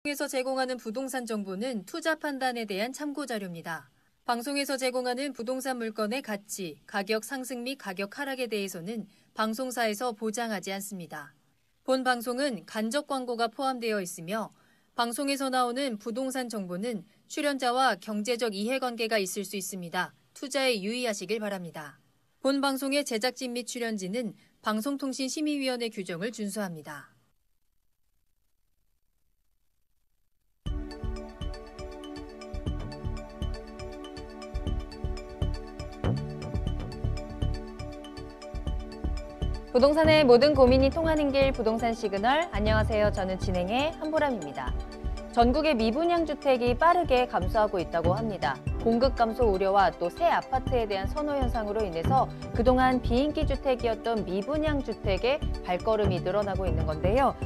방송에서 제공하는 부동산 정보는 투자 판단에 대한 참고 자료입니다. 방송에서 제공하는 부동산 물건의 가치, 가격 상승 및 가격 하락에 대해서는 방송사에서 보장하지 않습니다. 본 방송은 간접 광고가 포함되어 있으며 방송에서 나오는 부동산 정보는 출연자와 경제적 이해관계가 있을 수 있습니다. 투자에 유의하시길 바랍니다. 본 방송의 제작진 및 출연진은 방송통신심의위원회 규정을 준수합니다. 부동산의 모든 고민이 통하는 길 부동산 시그널. 안녕하세요. 저는 진행의 한보람입니다. 전국의 미분양 주택이 빠르게 감소하고 있다고 합니다. 공급 감소 우려와 또 새 아파트에 대한 선호 현상으로 인해서 그동안 비인기 주택이었던 미분양 주택의 발걸음이 늘어나고 있는 건데요.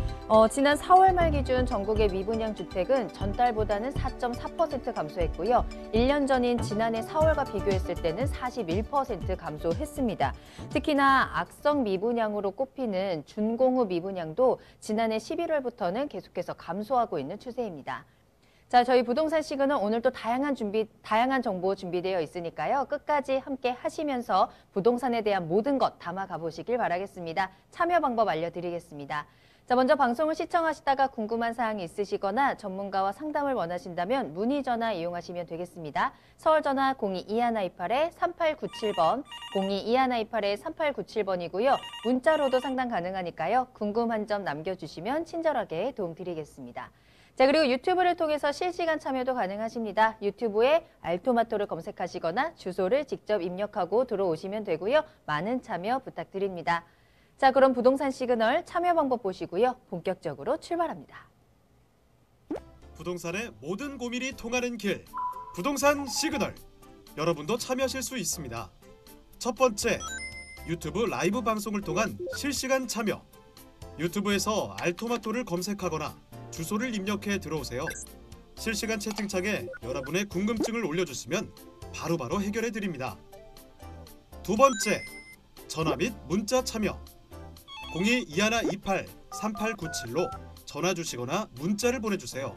지난 4월 말 기준 전국의 미분양 주택은 전달보다는 4.4% 감소했고요. 1년 전인 지난해 4월과 비교했을 때는 41% 감소했습니다. 특히나 악성 미분양으로 꼽히는 준공후 미분양도 지난해 11월부터는 계속해서 감소하고 있는 추세입니다. 자, 저희 부동산 시그널 오늘도 다양한 정보 준비되어 있으니까요. 끝까지 함께 하시면서 부동산에 대한 모든 것 담아가 보시길 바라겠습니다. 참여 방법 알려드리겠습니다. 자, 먼저 방송을 시청하시다가 궁금한 사항이 있으시거나 전문가와 상담을 원하신다면 문의 전화 이용하시면 되겠습니다. 서울 전화 02-2128-3897번, 02-2128-3897번이고요. 문자로도 상담 가능하니까요. 궁금한 점 남겨주시면 친절하게 도움드리겠습니다. 자, 그리고 유튜브를 통해서 실시간 참여도 가능하십니다. 유튜브에 알토마토를 검색하시거나 주소를 직접 입력하고 들어오시면 되고요. 많은 참여 부탁드립니다. 자, 그럼 부동산 시그널 참여 방법 보시고요. 본격적으로 출발합니다. 부동산의 모든 고민이 통하는 길, 부동산 시그널. 여러분도 참여하실 수 있습니다. 첫 번째, 유튜브 라이브 방송을 통한 실시간 참여. 유튜브에서 알토마토를 검색하거나 주소를 입력해 들어오세요. 실시간 채팅창에 여러분의 궁금증을 올려주시면 바로바로 해결해 드립니다. 두 번째, 전화 및 문자 참여. 02-2128-3897로 전화 주시거나 문자를 보내주세요.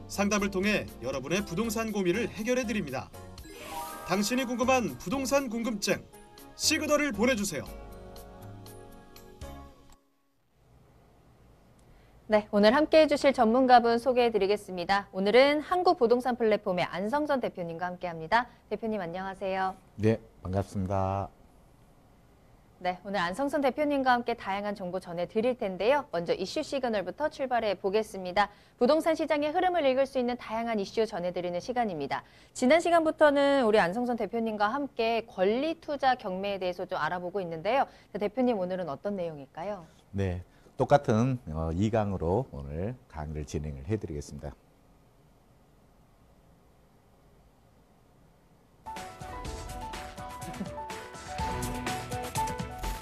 상담을 통해 여러분의 부동산 고민을 해결해 드립니다. 당신이 궁금한 부동산 궁금증, 시그널을 보내주세요. 네, 오늘 함께해 주실 전문가분 소개해 드리겠습니다. 오늘은 한국부동산 플랫폼의 안성선 대표님과 함께합니다. 대표님 안녕하세요. 네, 반갑습니다. 네, 오늘 안성선 대표님과 함께 다양한 정보 전해드릴 텐데요. 먼저 이슈 시그널부터 출발해 보겠습니다. 부동산 시장의 흐름을 읽을 수 있는 다양한 이슈 전해드리는 시간입니다. 지난 시간부터는 우리 안성선 대표님과 함께 권리 투자 경매에 대해서 좀 알아보고 있는데요. 대표님 오늘은 어떤 내용일까요? 네, 똑같은 2강으로 오늘 강의를 진행을 해드리겠습니다.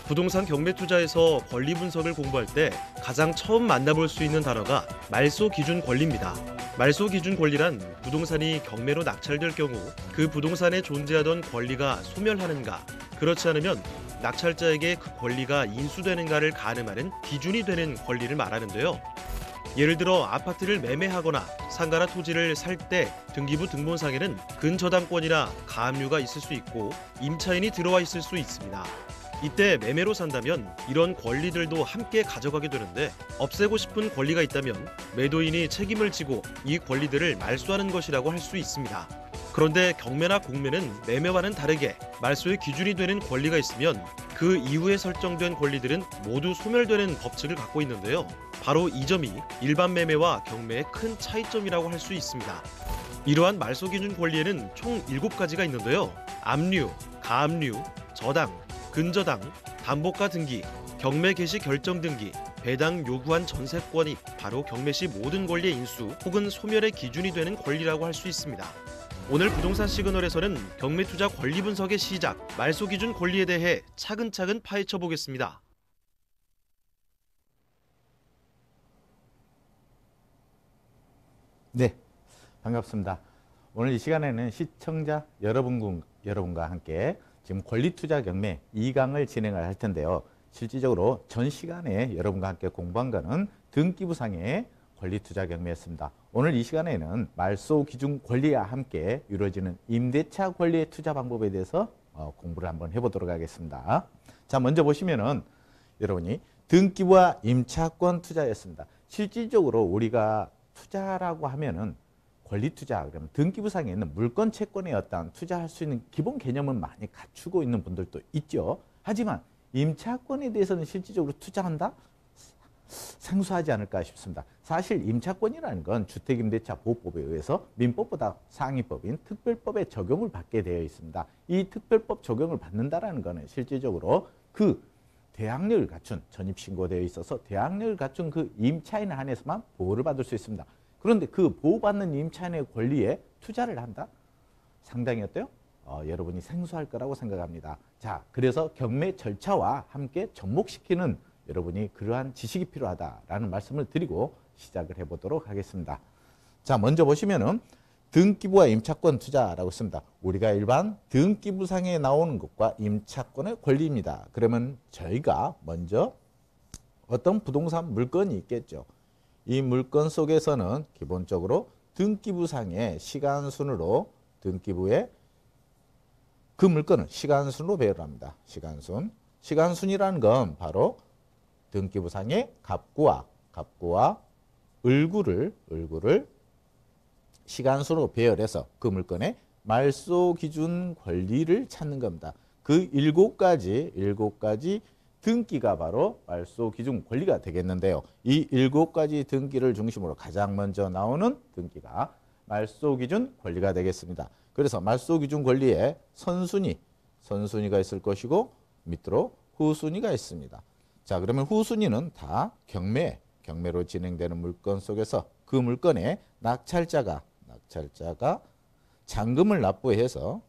부동산 경매 투자에서 권리 분석을 공부할 때 가장 처음 만나볼 수 있는 단어가 말소 기준 권리입니다. 말소 기준 권리란 부동산이 경매로 낙찰될 경우 그 부동산에 존재하던 권리가 소멸하는가, 그렇지 않으면 낙찰자에게 그 권리가 인수되는가를 가늠하는 기준이 되는 권리를 말하는데요. 예를 들어 아파트를 매매하거나 상가나 토지를 살 때 등기부 등본상에는 근저당권이나 가압류가 있을 수 있고 임차인이 들어와 있을 수 있습니다. 이때 매매로 산다면 이런 권리들도 함께 가져가게 되는데, 없애고 싶은 권리가 있다면 매도인이 책임을 지고 이 권리들을 말소하는 것이라고 할 수 있습니다. 그런데 경매나 공매는 매매와는 다르게 말소의 기준이 되는 권리가 있으면 그 이후에 설정된 권리들은 모두 소멸되는 법칙을 갖고 있는데요. 바로 이 점이 일반 매매와 경매의 큰 차이점이라고 할 수 있습니다. 이러한 말소 기준 권리에는 총 7가지가 있는데요. 압류, 가압류, 저당, 근저당, 담보가 등기, 경매 개시 결정 등기, 배당 요구한 전세권이 바로 경매 시 모든 권리의 인수 혹은 소멸의 기준이 되는 권리라고 할 수 있습니다. 오늘 부동산 시그널에서는 경매 투자 권리 분석의 시작, 말소 기준 권리에 대해 차근차근 파헤쳐 보겠습니다. 네, 반갑습니다. 오늘 이 시간에는 시청자 여러분과 함께 지금 권리투자 경매 2강을 진행을 할 텐데요. 실질적으로 전 시간에 여러분과 함께 공부한 거는 등기부상의 권리투자 경매였습니다. 오늘 이 시간에는 말소 기준 권리와 함께 이루어지는 임대차 권리의 투자 방법에 대해서 공부를 한번 해보도록 하겠습니다. 자, 먼저 보시면은 여러분이 등기부와 임차권 투자였습니다. 실질적으로 우리가 투자라고 하면은 권리투자, 그러면 등기부상에 있는 물건 채권에 어떤 투자할 수 있는 기본 개념은 많이 갖추고 있는 분들도 있죠. 하지만 임차권에 대해서는 실질적으로 투자한다? 생소하지 않을까 싶습니다. 사실 임차권이라는 건 주택임대차보호법에 의해서 민법보다 상위법인 특별법에 적용을 받게 되어 있습니다. 이 특별법 적용을 받는다라는 것은 실질적으로 그 대항력을 갖춘, 전입신고되어 있어서 대항력을 갖춘 그 임차인에 한해서만 보호를 받을 수 있습니다. 그런데 그 보호받는 임차인의 권리에 투자를 한다? 상당히 어때요? 여러분이 생소할 거라고 생각합니다. 자, 그래서 경매 절차와 함께 접목시키는 여러분이 그러한 지식이 필요하다라는 말씀을 드리고 시작을 해보도록 하겠습니다. 자, 먼저 보시면은 등기부와 임차권 투자라고 씁니다. 우리가 일반 등기부상에 나오는 것과 임차권의 권리입니다. 그러면 저희가 먼저 어떤 부동산 물건이 있겠죠. 이 물건 속에서는 기본적으로 등기부상의 시간순으로 등기부에 그 물건을 시간순으로 배열을 합니다. 시간순. 시간순이라는 건 바로 등기부상의 갑구와 을구를 시간순으로 배열해서 그 물건의 말소 기준 권리를 찾는 겁니다. 그 7가지 등기가 바로 말소 기준 권리가 되겠는데요. 이 7가지 등기를 중심으로 가장 먼저 나오는 등기가 말소 기준 권리가 되겠습니다. 그래서 말소 기준 권리에 선순위가 있을 것이고 밑으로 후순위가 있습니다. 자, 그러면 후순위는 다 경매로 진행되는 물건 속에서 그 물건에 낙찰자가 잔금을 납부해서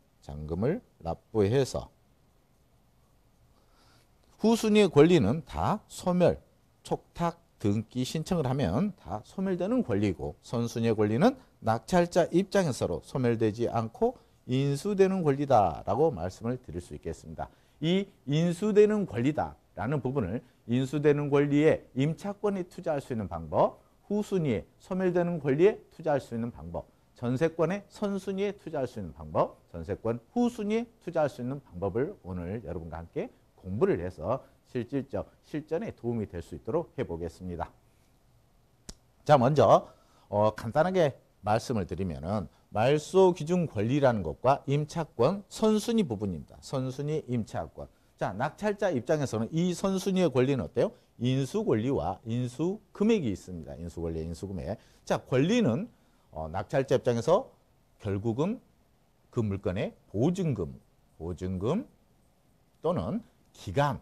후순위의 권리는 다 소멸, 촉탁, 등기 신청을 하면 다 소멸되는 권리고 선순위의 권리는 낙찰자 입장에서로 소멸되지 않고 인수되는 권리다라고 말씀을 드릴 수 있겠습니다. 이 인수되는 권리다라는 부분을 인수되는 권리에 임차권에 투자할 수 있는 방법, 후순위에 소멸되는 권리에 투자할 수 있는 방법, 전세권의 선순위에 투자할 수 있는 방법, 전세권 후순위에 투자할 수 있는 방법을 오늘 여러분과 함께 공부를 해서 실전에 도움이 될 수 있도록 해보겠습니다. 자, 먼저 간단하게 말씀을 드리면은 말소 기준 권리라는 것과 임차권 선순위 부분입니다. 선순위 임차권. 자, 낙찰자 입장에서는 이 선순위의 권리는 어때요? 인수 권리와 인수 금액이 있습니다. 인수 권리, 인수 금액. 자, 권리는 낙찰자 입장에서 결국은 그 물건의 보증금 또는 기간,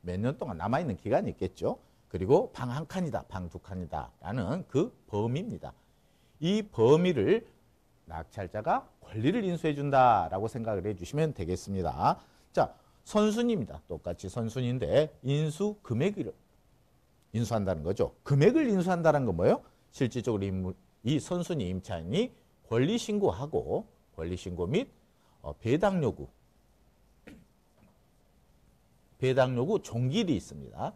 몇 년 동안 남아있는 기간이 있겠죠. 그리고 방 한 칸이다, 방 두 칸이다 라는 그 범위입니다. 이 범위를 낙찰자가 권리를 인수해 준다라고 생각을 해주시면 되겠습니다. 자, 선순위입니다. 똑같이 선순위인데 인수 금액을 인수한다는 거죠. 금액을 인수한다는 건 뭐예요? 실질적으로 이 선순위 임차인이 권리 신고 및 배당 요구 종기일이 있습니다.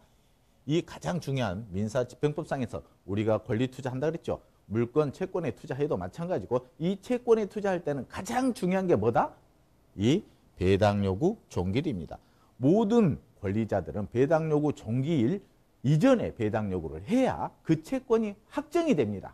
이 가장 중요한 민사집행법상에서 우리가 권리 투자한다 그랬죠. 물건, 채권에 투자해도 마찬가지고 이 채권에 투자할 때는 가장 중요한 게 뭐다? 이 배당 요구 종기일입니다. 모든 권리자들은 배당 요구 종기일 이전에 배당 요구를 해야 그 채권이 확정이 됩니다.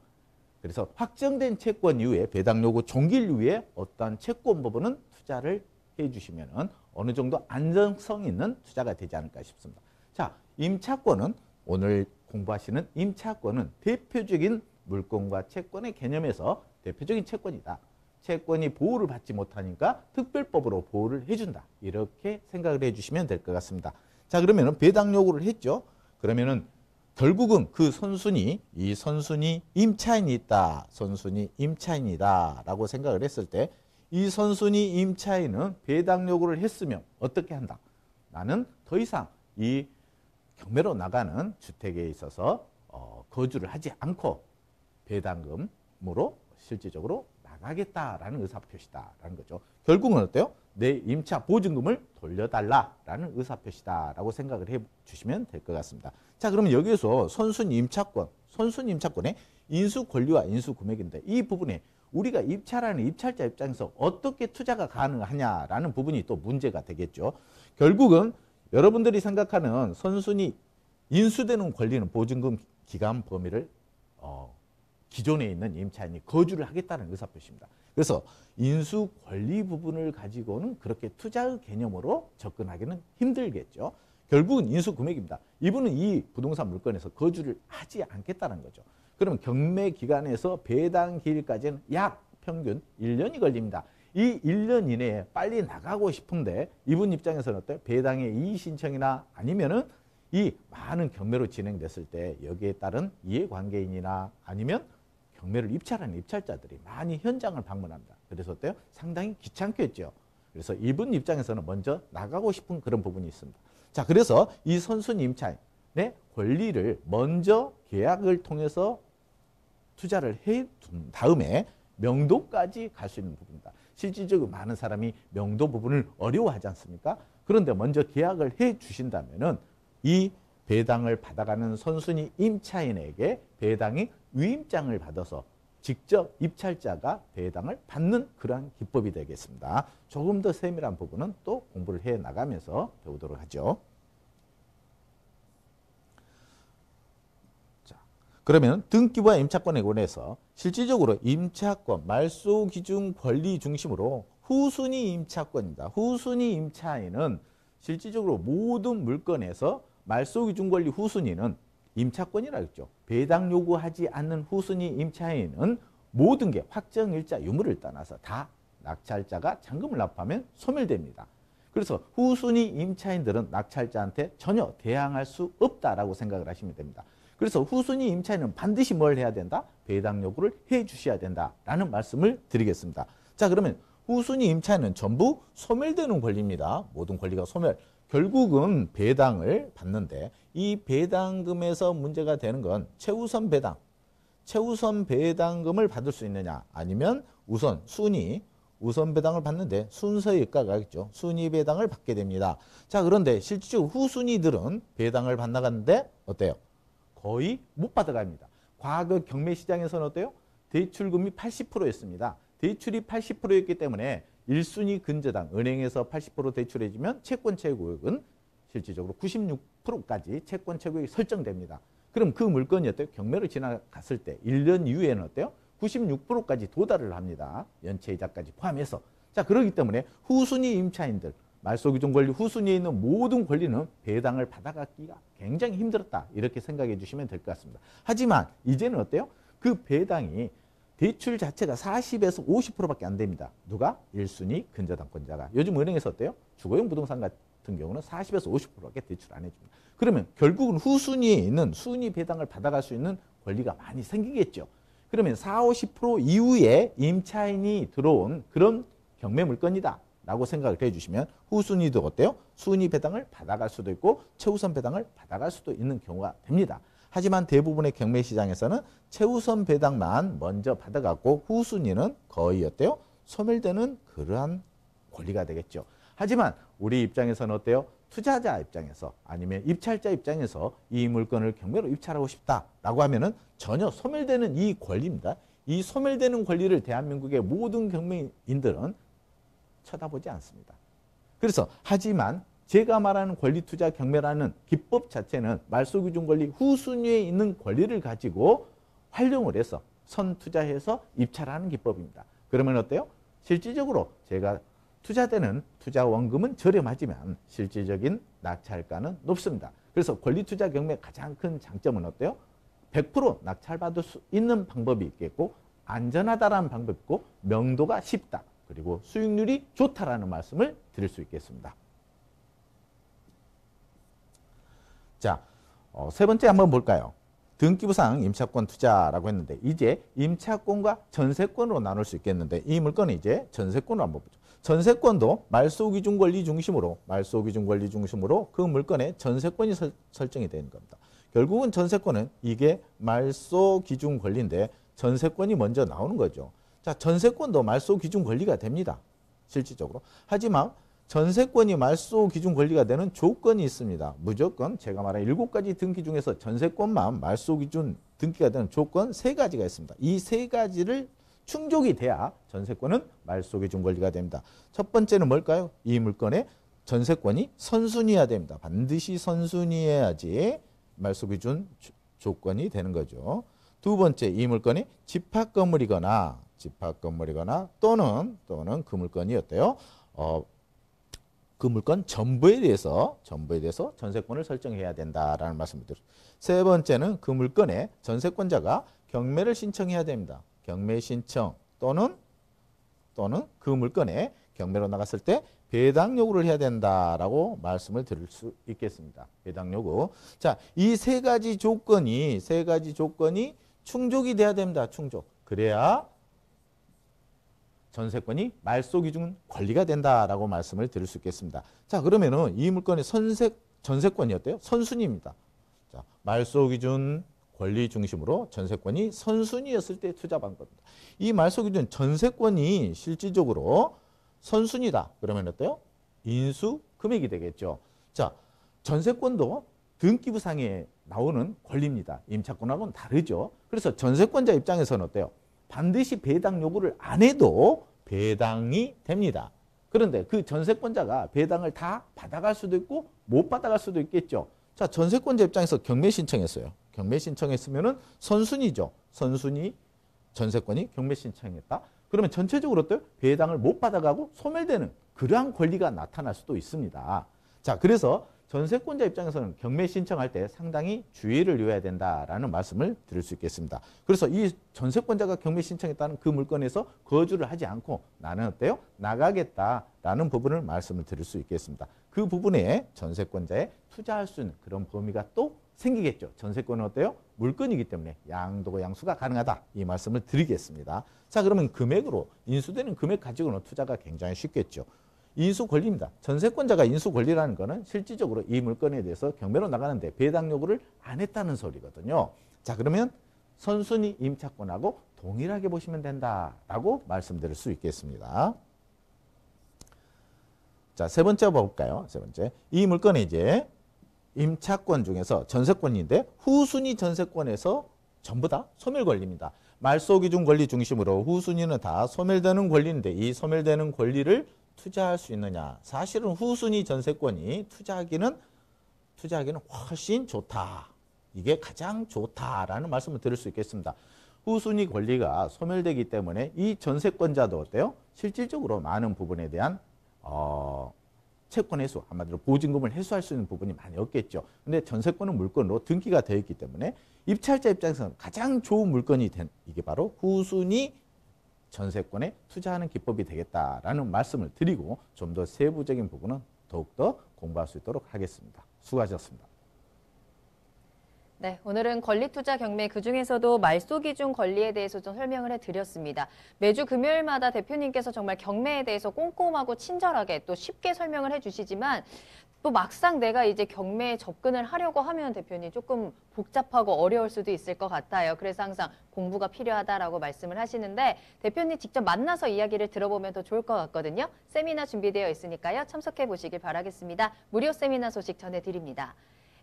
그래서 확정된 채권 이후에 배당 요구 종기일 이후에 어떠한 채권법원은 투자를 해주시면 어느 정도 안정성 있는 투자가 되지 않을까 싶습니다. 자, 임차권은 오늘 공부하시는 임차권은 대표적인 물건과 채권의 개념에서 대표적인 채권이다. 채권이 보호를 받지 못하니까 특별법으로 보호를 해준다. 이렇게 생각을 해주시면 될 것 같습니다. 자, 그러면은 배당 요구를 했죠. 그러면은 결국은 그 선순위, 이 선순위 임차인이 있다. 선순위 임차인이다라고 생각을 했을 때 이 선순위 임차인은 배당 요구를 했으면 어떻게 한다? 나는 더 이상 이 경매로 나가는 주택에 있어서 거주를 하지 않고 배당금으로 실질적으로 나가겠다라는 의사표시다라는 거죠. 결국은 어때요? 내 임차 보증금을 돌려달라라는 의사표시다라고 생각을 해주시면 될 것 같습니다. 자, 그러면 여기에서 선순위 임차권의 인수 권리와 인수 금액인데 이 부분에 우리가 입찰하는 입찰자 입장에서 어떻게 투자가 가능하냐라는 부분이 또 문제가 되겠죠. 결국은 여러분들이 생각하는 선순위 인수되는 권리는 보증금 기간 범위를 기존에 있는 임차인이 거주를 하겠다는 의사표시입니다. 그래서 인수 권리 부분을 가지고는 그렇게 투자의 개념으로 접근하기는 힘들겠죠. 결국은 인수 금액입니다. 이분은 이 부동산 물건에서 거주를 하지 않겠다는 거죠. 그러면 경매 기간에서 배당 기일까지는 약 평균 1년이 걸립니다. 이 1년 이내에 빨리 나가고 싶은데 이분 입장에서는 어때요? 배당의 이의 신청이나 아니면은 이 많은 경매로 진행됐을 때 여기에 따른 이해관계인이나 아니면 경매를 입찰하는 입찰자들이 많이 현장을 방문합니다. 그래서 어때요? 상당히 귀찮겠죠. 그래서 이분 입장에서는 먼저 나가고 싶은 그런 부분이 있습니다. 자, 그래서 이 선순위 임차인의 권리를 먼저 계약을 통해서 투자를 해둔 다음에 명도까지 갈 수 있는 부분입니다. 실질적으로 많은 사람이 명도 부분을 어려워하지 않습니까? 그런데 먼저 계약을 해 주신다면은 이 배당을 받아가는 선순위 임차인에게 배당의 위임장을 받아서 직접 입찰자가 배당을 받는 그러한 기법이 되겠습니다. 조금 더 세밀한 부분은 또 공부를 해 나가면서 배우도록 하죠. 자, 그러면 등기부와 임차권에 관해서 실질적으로 임차권, 말소 기준 권리 중심으로 후순위 임차권입니다. 후순위 임차인은 실질적으로 모든 물건에서 말소 기준 권리 후순위는 임차권이라고 했죠. 배당 요구하지 않는 후순위 임차인은 모든 게 확정일자 유무를 떠나서 다 낙찰자가 잔금을 납부하면 소멸됩니다. 그래서 후순위 임차인들은 낙찰자한테 전혀 대항할 수 없다라고 생각을 하시면 됩니다. 그래서 후순위 임차인은 반드시 뭘 해야 된다? 배당 요구를 해 주셔야 된다라는 말씀을 드리겠습니다. 자, 그러면 후순위 임차인은 전부 소멸되는 권리입니다. 모든 권리가 소멸. 결국은 배당을 받는데 이 배당금에서 문제가 되는 건 최우선 배당. 최우선 배당금을 받을 수 있느냐 아니면 우선 배당을 받는데 순서의 가가 있죠. 순위 배당을 받게 됩니다. 자, 그런데 실질적으로 후순위들은 배당을 받나갔는데 어때요? 거의 못 받아갑니다. 과거 경매 시장에서는 어때요? 대출금이 80%였습니다. 대출이 80%였기 때문에 1순위 근저당 은행에서 80% 대출해주면 채권 최고액은 실질적으로 96%까지 채권 최고액이 설정됩니다. 그럼 그 물건이 어때요? 경매를 지나갔을 때 1년 이후에는 어때요? 96%까지 도달을 합니다. 연체이자까지 포함해서. 자, 그렇기 때문에 후순위 임차인들, 말소기준 권리 후순위에 있는 모든 권리는 배당을 받아가기가 굉장히 힘들었다. 이렇게 생각해 주시면 될 것 같습니다. 하지만 이제는 어때요? 그 배당이 대출 자체가 40에서 50%밖에 안 됩니다. 누가? 1순위 근저당권자가. 요즘 은행에서 어때요? 주거용 부동산 같은 경우는 40에서 50%밖에 대출 안 해줍니다. 그러면 결국은 후순위에 있는 순위 배당을 받아갈 수 있는 권리가 많이 생기겠죠. 그러면 40, 50% 이후에 임차인이 들어온 그런 경매 물건이다 라고 생각을 해주시면 후순위도 어때요? 순위 배당을 받아갈 수도 있고 최우선 배당을 받아갈 수도 있는 경우가 됩니다. 하지만 대부분의 경매 시장에서는 최우선 배당만 먼저 받아갖고 후순위는 거의 어때요? 소멸되는 그러한 권리가 되겠죠. 하지만 우리 입장에서는 어때요? 투자자 입장에서 아니면 입찰자 입장에서 이 물건을 경매로 입찰하고 싶다라고 하면은 전혀 소멸되는 이 권리입니다. 이 소멸되는 권리를 대한민국의 모든 경매인들은 쳐다보지 않습니다. 그래서 하지만 제가 말하는 권리투자 경매라는 기법 자체는 말소기준 권리 후순위에 있는 권리를 가지고 활용을 해서 선투자해서 입찰하는 기법입니다. 그러면 어때요? 실질적으로 제가 투자되는 투자 원금은 저렴하지만 실질적인 낙찰가는 높습니다. 그래서 권리투자 경매의 가장 큰 장점은 어때요? 100% 낙찰받을 수 있는 방법이 있겠고 안전하다라는 방법이 있고 명도가 쉽다. 그리고 수익률이 좋다라는 말씀을 드릴 수 있겠습니다. 자, 세 번째 한번 볼까요? 등기부상 임차권 투자라고 했는데 이제 임차권과 전세권으로 나눌 수 있겠는데 이 물건은 이제 전세권으로 한번 보죠. 전세권도 말소기준 권리 중심으로 그 물건의 전세권이 설정이 되는 겁니다. 결국은 전세권은 이게 말소기준 권리인데 전세권이 먼저 나오는 거죠. 자, 전세권도 말소기준 권리가 됩니다. 실질적으로. 하지만 전세권이 말소 기준 권리가 되는 조건이 있습니다. 무조건 제가 말한 7가지 등기 중에서 전세권만 말소 기준 등기가 되는 조건 3가지가 있습니다. 이 3가지를 충족이 돼야 전세권은 말소 기준 권리가 됩니다. 첫 번째는 뭘까요? 이 물건의 전세권이 선순위해야 됩니다. 반드시 선순위해야지 말소 기준 조건이 되는 거죠. 두 번째, 이 물건이 집합 건물이거나 또는 그 물건이 어때요? 그 물건 전부에 대해서 전세권을 설정해야 된다라는 말씀을 드립니다. 세 번째는 그 물건의 전세권자가 경매를 신청해야 됩니다. 경매 신청 또는 그 물건에 경매로 나갔을 때 배당 요구를 해야 된다라고 말씀을 드릴 수 있겠습니다. 배당 요구. 자, 이 3가지 조건이 충족이 돼야 됩니다. 충족. 그래야 전세권이 말소 기준 권리가 된다라고 말씀을 드릴 수 있겠습니다. 자, 그러면은 이 물건의 전세권이 어때요? 선순위입니다. 자, 말소 기준 권리 중심으로 전세권이 선순위였을 때 투자 방법입니다. 이 말소 기준 전세권이 실질적으로 선순위다. 그러면 어때요? 인수 금액이 되겠죠. 자, 전세권도 등기부상에 나오는 권리입니다. 임차권하고는 다르죠. 그래서 전세권자 입장에서는 어때요? 반드시 배당 요구를 안 해도 배당이 됩니다. 그런데 그 전세권자가 배당을 다 받아갈 수도 있고 못 받아갈 수도 있겠죠. 자, 전세권자 입장에서 경매 신청했어요. 경매 신청했으면은 선순위죠. 선순위 전세권이 경매 신청했다. 그러면 전체적으로 어때요? 배당을 못 받아가고 소멸되는 그러한 권리가 나타날 수도 있습니다. 자, 그래서 전세권자 입장에서는 경매 신청할 때 상당히 주의를 요해야 된다라는 말씀을 드릴 수 있겠습니다. 그래서 이 전세권자가 경매 신청했다는 그 물건에서 거주를 하지 않고 나는 어때요? 나가겠다라는 부분을 말씀을 드릴 수 있겠습니다. 그 부분에 전세권자에 투자할 수 있는 그런 범위가 또 생기겠죠. 전세권은 어때요? 물건이기 때문에 양도가 양수가 가능하다. 이 말씀을 드리겠습니다. 자, 그러면 금액으로 인수되는 금액 가지고는 투자가 굉장히 쉽겠죠. 인수 권리입니다. 전세권자가 인수 권리라는 것은 실질적으로 이 물건에 대해서 경매로 나가는데 배당 요구를 안 했다는 소리거든요. 자, 그러면 선순위 임차권하고 동일하게 보시면 된다라고 말씀드릴 수 있겠습니다. 자, 세 번째 볼까요? 세 번째. 이 물건에 이제 임차권 중에서 전세권인데 후순위 전세권에서 전부 다 소멸 권리입니다. 말소 기준 권리 중심으로 후순위는 다 소멸되는 권리인데 이 소멸되는 권리를 투자할 수 있느냐? 사실은 후순위 전세권이 투자하기는 훨씬 좋다. 이게 가장 좋다라는 말씀을 드릴 수 있겠습니다. 후순위 권리가 소멸되기 때문에 이 전세권자도 어때요? 실질적으로 많은 부분에 대한 채권 해소, 한마디로 보증금을 해소할 수 있는 부분이 많이 없겠죠. 근데 전세권은 물건으로 등기가 되어 있기 때문에 입찰자 입장에서는 가장 좋은 물건이 된 이게 바로 후순위 전세권에 투자하는 기법이 되겠다라는 말씀을 드리고 좀 더 세부적인 부분은 더욱더 공부할 수 있도록 하겠습니다. 수고하셨습니다. 네, 오늘은 권리투자 경매 그중에서도 말소 기준 권리에 대해서 좀 설명을 해드렸습니다. 매주 금요일마다 대표님께서 정말 경매에 대해서 꼼꼼하고 친절하게 또 쉽게 설명을 해주시지만 또 막상 내가 이제 경매에 접근을 하려고 하면 대표님 조금 복잡하고 어려울 수도 있을 것 같아요. 그래서 항상 공부가 필요하다라고 말씀을 하시는데 대표님 직접 만나서 이야기를 들어보면 더 좋을 것 같거든요. 세미나 준비되어 있으니까요. 참석해 보시길 바라겠습니다. 무료 세미나 소식 전해드립니다.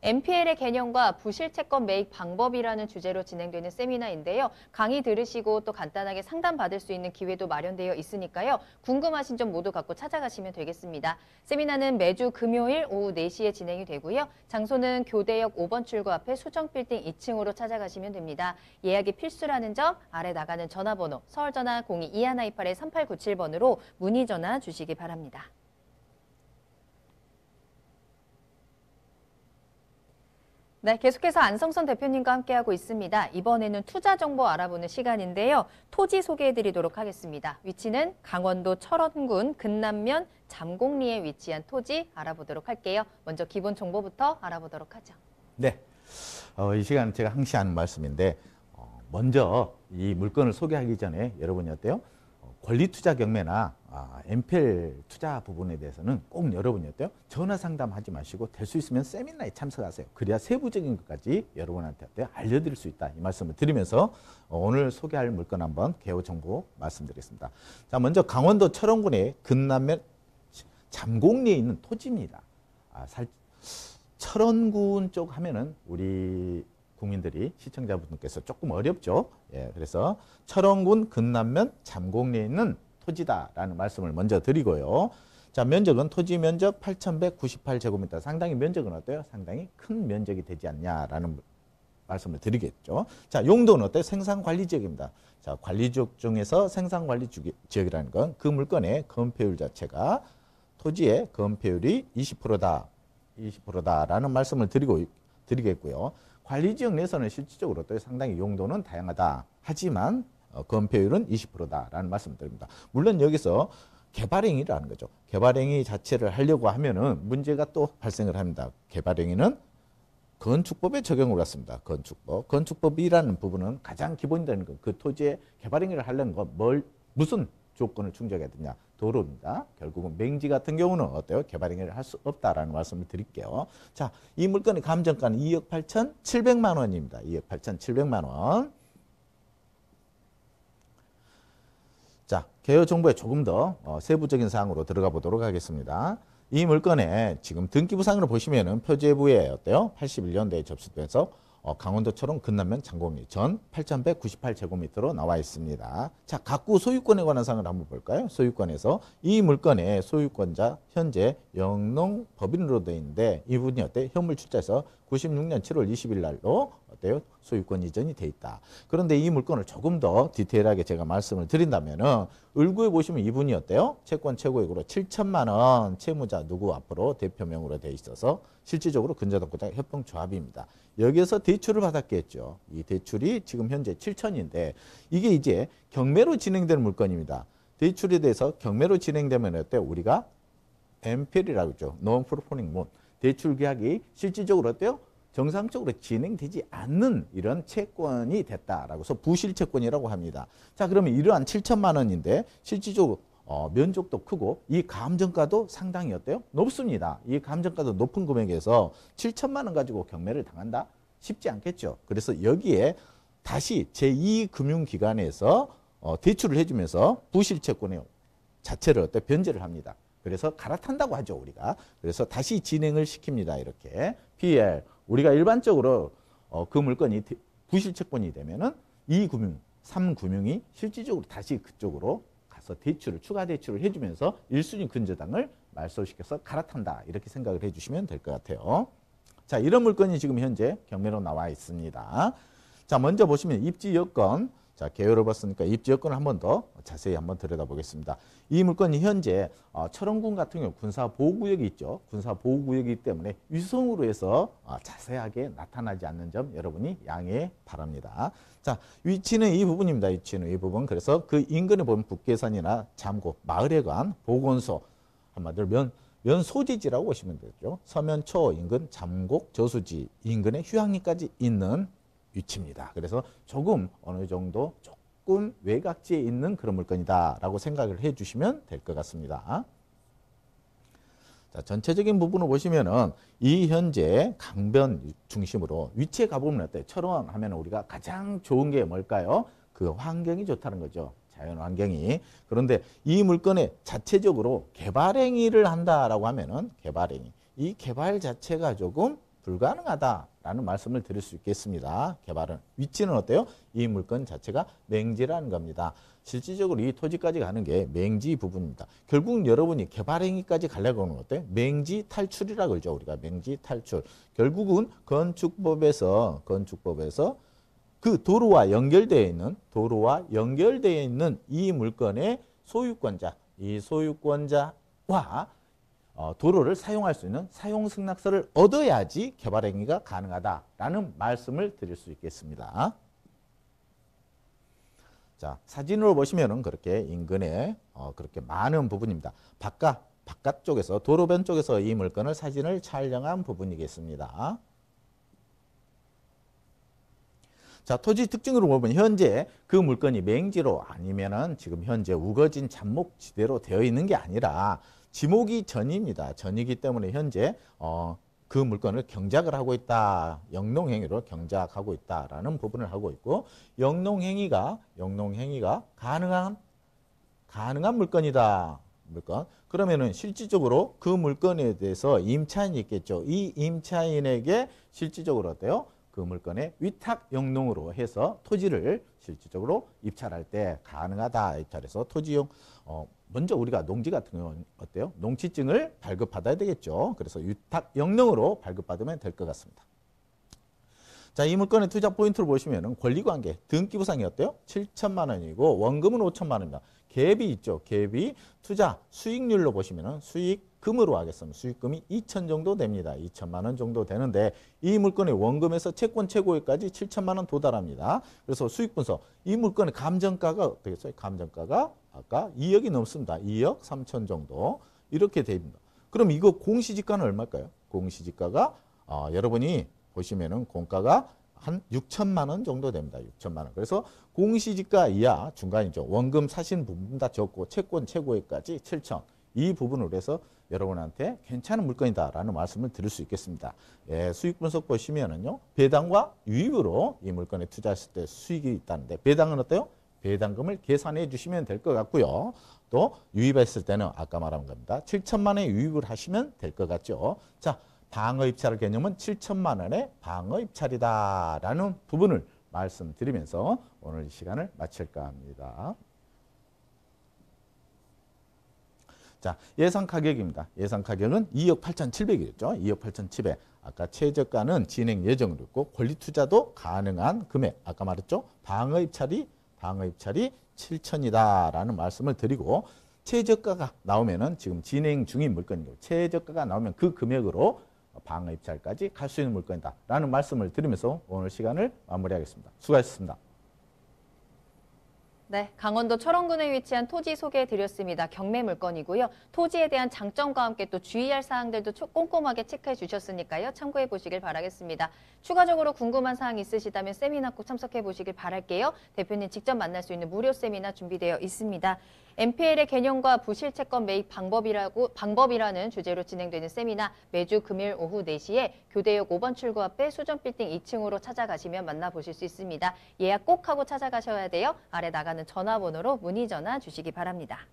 NPL의 개념과 부실채권 매입 방법이라는 주제로 진행되는 세미나인데요. 강의 들으시고 또 간단하게 상담받을 수 있는 기회도 마련되어 있으니까요. 궁금하신 점 모두 갖고 찾아가시면 되겠습니다. 세미나는 매주 금요일 오후 4시에 진행이 되고요. 장소는 교대역 5번 출구 앞에 수정빌딩 2층으로 찾아가시면 됩니다. 예약이 필수라는 점 아래 나가는 전화번호 서울전화 02-2128-3897번으로 문의 전화 주시기 바랍니다. 네, 계속해서 안성선 대표님과 함께하고 있습니다. 이번에는 투자 정보 알아보는 시간인데요. 토지 소개해드리도록 하겠습니다. 위치는 강원도 철원군 근남면 잠곡리에 위치한 토지 알아보도록 할게요. 먼저 기본 정보부터 알아보도록 하죠. 네, 이 시간 제가 항시 하는 말씀인데 먼저 이 물건을 소개하기 전에 여러분이 어때요? 권리투자 경매나 NPL 투자 부분에 대해서는 꼭 여러분이 어때요? 전화 상담하지 마시고 될 수 있으면 세미나에 참석하세요. 그래야 세부적인 것까지 여러분한테 어때요? 알려드릴 수 있다. 이 말씀을 드리면서 오늘 소개할 물건 한번 개요 정보 말씀드리겠습니다. 자, 먼저 강원도 철원군의 근남면 잠곡리에 있는 토지입니다. 철원군 쪽 하면은 우리 국민들이 시청자분들께서 조금 어렵죠. 예, 그래서 철원군 근남면 잠곡리에 있는 토지다라는 말씀을 먼저 드리고요. 자, 면적은 토지 면적 8,198제곱미터. 상당히 면적은 어때요? 상당히 큰 면적이 되지 않냐라는 말씀을 드리겠죠. 자, 용도는 어때요? 생산관리지역입니다. 자, 관리지역 중에서 생산관리지역이라는 건 그 물건의 건폐율 자체가 토지의 건폐율이 20%다라는 말씀을 드리겠고요. 관리지역 내에서는 실질적으로 또 상당히 용도는 다양하다. 하지만 건폐율은 20%다라는 말씀을 드립니다. 물론 여기서 개발행위라는 거죠. 개발행위 자체를 하려고 하면은 문제가 또 발생을 합니다. 개발행위는 건축법에 적용을 받습니다. 건축법이라는 부분은 가장 기본이 되는 거, 그 토지에 개발행위를 하려는 거, 무슨 조건을 충족해야 되냐? 도로입니다. 결국은 맹지 같은 경우는 어때요? 개발행위를 할 수 없다라는 말씀을 드릴게요. 자, 이 물건의 감정가는 2억 8,700만 원입니다. 2억 8,700만 원. 자, 개요 정보에 조금 더 세부적인 사항으로 들어가 보도록 하겠습니다. 이 물건에 지금 등기부상으로 보시면은 표제부에 어때요? 81년도에 접수돼서 강원도처럼 근남면 잠곡리 전 8,198제곱미터로 나와 있습니다. 자, 각구 소유권에 관한 사항을 한번 볼까요? 소유권에서 이 물건의 소유권자 현재 영농 법인으로 되어 있는데 이분이 어때요? 현물 출자해서 96년 7월 20일 날로 어때요? 소유권 이전이 돼 있다. 그런데 이 물건을 조금 더 디테일하게 제가 말씀을 드린다면은 을구에 보시면 이분이 어때요? 채권 최고액으로 7천만 원 채무자 누구 앞으로 대표명으로 돼 있어서 실질적으로 근저당권자 협동조합입니다. 여기에서 대출을 받았겠죠. 이 대출이 지금 현재 7천인데 이게 이제 경매로 진행되는 물건입니다. 대출에 대해서 경매로 진행되면 어때요? 우리가 NPL이라고 하죠. Non-Performing Loan. 대출 계약이 실질적으로 어때요? 정상적으로 진행되지 않는 이런 채권이 됐다라고 해서 부실채권이라고 합니다. 자, 그러면 이러한 7천만 원인데 실질적으로 면적도 크고 이 감정가도 상당히 어때요? 높습니다. 이 감정가도 높은 금액에서 7천만 원 가지고 경매를 당한다? 쉽지 않겠죠. 그래서 여기에 다시 제2금융기관에서 대출을 해주면서 부실채권의 자체를 어때 변제를 합니다. 그래서 갈아탄다고 하죠, 우리가. 그래서 다시 진행을 시킵니다. 이렇게 PL 우리가 일반적으로 그 물건이 부실채권이 되면은 2금융, 3금융이 실질적으로 다시 그쪽으로 가서 대출을 추가 대출을 해주면서 1순위 근저당을 말소시켜서 갈아탄다 이렇게 생각을 해주시면 될 것 같아요. 자, 이런 물건이 지금 현재 경매로 나와 있습니다. 자, 먼저 보시면 입지 여건. 자, 개요를 봤으니까 입지 여건을 한 번 더 자세히 한번 들여다보겠습니다. 이 물건이 현재 철원군 같은 경우 군사보호구역이 있죠. 군사보호구역이기 때문에 위성으로 해서 자세하게 나타나지 않는 점 여러분이 양해 바랍니다. 자, 위치는 이 부분입니다. 위치는 이 부분. 그래서 그 인근에 보면 북계산이나 잠곡, 마을회관, 보건소, 한마디로 면소지지라고 보시면 되죠. 서면초 인근 잠곡 저수지 인근에 휴양리까지 있는 위치입니다. 그래서 조금 어느 정도 조금 외곽지에 있는 그런 물건이다라고 생각을 해주시면 될 것 같습니다. 자, 전체적인 부분을 보시면은 이 현재 강변 중심으로 위치에 가보면 어때요? 철원 하면 우리가 가장 좋은 게 뭘까요? 그 환경이 좋다는 거죠. 자연 환경이. 그런데 이 물건에 자체적으로 개발행위를 한다라고 하면은 개발행위. 이 개발 자체가 조금 불가능하다라는 말씀을 드릴 수 있겠습니다. 개발은. 위치는 어때요? 이 물건 자체가 맹지라는 겁니다. 실질적으로 이 토지까지 가는 게 맹지 부분입니다. 결국 여러분이 개발행위까지 가려고 하는 건 어때요? 맹지 탈출이라고 그러죠. 우리가 맹지 탈출. 결국은 건축법에서 그 도로와 연결되어 있는 이 물건의 소유권자, 이 소유권자와 도로를 사용할 수 있는 사용승낙서를 얻어야지 개발행위가 가능하다라는 말씀을 드릴 수 있겠습니다. 자, 사진으로 보시면은 그렇게 인근에 그렇게 많은 부분입니다. 바깥쪽에서 도로변 쪽에서 이 물건을 사진을 촬영한 부분이겠습니다. 자, 토지 특징으로 보면 현재 그 물건이 맹지로 아니면은 지금 현재 우거진 잡목지대로 되어 있는 게 아니라 지목이 전입니다. 전이기 때문에 현재 그 물건을 경작을 하고 있다. 영농행위로 경작하고 있다라는 부분을 하고 있고 영농행위가 가능한 물건이다. 물건. 그러면은 실질적으로 그 물건에 대해서 임차인이 있겠죠. 이 임차인에게 실질적으로 어때요? 그 물건의 위탁 영농으로 해서 토지를 실질적으로 입찰할 때 가능하다. 입찰해서 토지용 먼저 우리가 농지 같은 경우는 어때요? 농지증을 발급받아야 되겠죠. 그래서 위탁 영농으로 발급받으면 될 것 같습니다. 자, 이 물건의 투자 포인트를 보시면은 권리관계, 등기부상이 어때요? 7천만 원이고 원금은 5천만 원입니다. 갭이 있죠. 갭이 투자 수익률로 보시면은 수익금으로 하겠습니다. 수익금이 2천 정도 됩니다. 2천만 원 정도 되는데 이 물건의 원금에서 채권 최고액까지 7천만 원 도달합니다. 그래서 수익 분석, 이 물건의 감정가가 어떻게 했어요? 감정가가 아까 2억이 넘습니다. 2억 3천 정도 이렇게 됩니다. 그럼 이거 공시지가는 얼마일까요? 공시지가가 여러분이 보시면은 공가가 한 6천만 원 정도 됩니다. 6천만 원. 그래서 공시지가 이하 중간이죠. 원금 사신 부분 다 적고 채권 최고액까지 7천. 이 부분으로 해서 여러분한테 괜찮은 물건이다라는 말씀을 드릴 수 있겠습니다. 예, 수익 분석 보시면은요. 배당과 유입으로 이 물건에 투자했을 때 수익이 있다는데 배당은 어때요? 배당금을 계산해 주시면 될 것 같고요. 또 유입했을 때는 아까 말한 겁니다. 7천만 원의 유입을 하시면 될 것 같죠. 자, 방어 입찰 개념은 7천만 원의 방어 입찰이다라는 부분을 말씀드리면서 오늘 이 시간을 마칠까 합니다. 자, 예상 가격입니다. 예상 가격은 2억 8,700이었죠. 2억 8,700. 아까 최저가는 진행 예정으로 있고 권리 투자도 가능한 금액. 아까 말했죠. 방어 입찰이 7천이다라는 말씀을 드리고 최저가가 나오면은 지금 진행 중인 물건이고 최저가가 나오면 그 금액으로 방어 입찰까지 갈 수 있는 물건이다라는 말씀을 드리면서 오늘 시간을 마무리하겠습니다. 수고하셨습니다. 네, 강원도 철원군에 위치한 토지 소개해드렸습니다. 경매 물건이고요. 토지에 대한 장점과 함께 또 주의할 사항들도 꼼꼼하게 체크해 주셨으니까요. 참고해 보시길 바라겠습니다. 추가적으로 궁금한 사항 있으시다면 세미나 꼭 참석해 보시길 바랄게요. 대표님 직접 만날 수 있는 무료 세미나 준비되어 있습니다. NPL의 개념과 부실채권 매입 방법이라는 주제로 진행되는 세미나 매주 금요일 오후 4시에 교대역 5번 출구 앞에 수전빌딩 2층으로 찾아가시면 만나보실 수 있습니다. 예약 꼭 하고 찾아가셔야 돼요. 아래 나가는 전화번호로 문의 전화 주시기 바랍니다.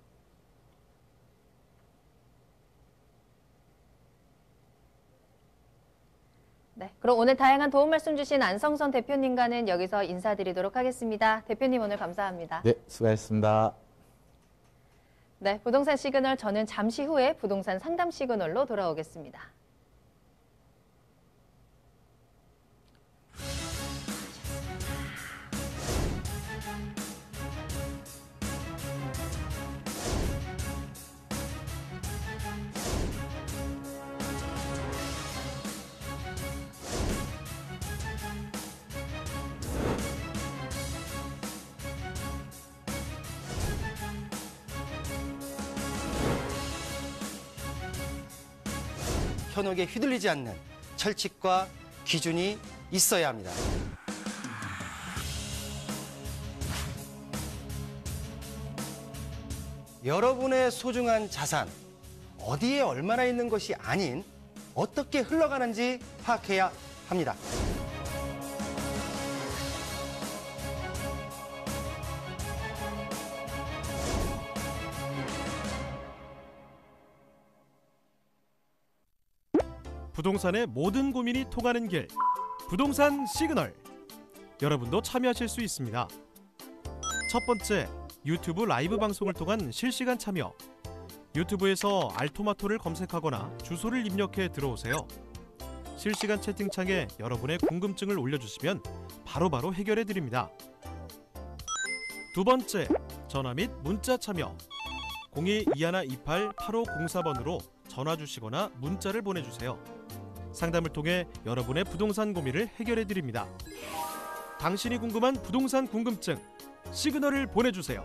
네, 그럼 오늘 다양한 도움 말씀 주신 안성선 대표님과는 여기서 인사드리도록 하겠습니다. 대표님 오늘 감사합니다. 네, 수고하셨습니다. 네, 부동산 시그널 저는 잠시 후에 부동산 상담 시그널로 돌아오겠습니다. 현혹에 휘둘리지 않는 철칙과 기준이 있어야 합니다. 여러분의 소중한 자산, 어디에 얼마나 있는 것이 아닌 어떻게 흘러가는지 파악해야 합니다. 부동산의 모든 고민이 통하는 길, 부동산 시그널. 여러분도 참여하실 수 있습니다. 첫 번째, 유튜브 라이브 방송을 통한 실시간 참여. 유튜브에서 알토마토를 검색하거나 주소를 입력해 들어오세요. 실시간 채팅창에 여러분의 궁금증을 올려주시면 바로바로 해결해 드립니다. 두 번째, 전화 및 문자 참여. 02-2128-8504번으로 전화 주시거나 문자를 보내주세요. 상담을 통해 여러분의 부동산 고민을 해결해 드립니다. 당신이 궁금한 부동산 궁금증, 시그널을 보내주세요.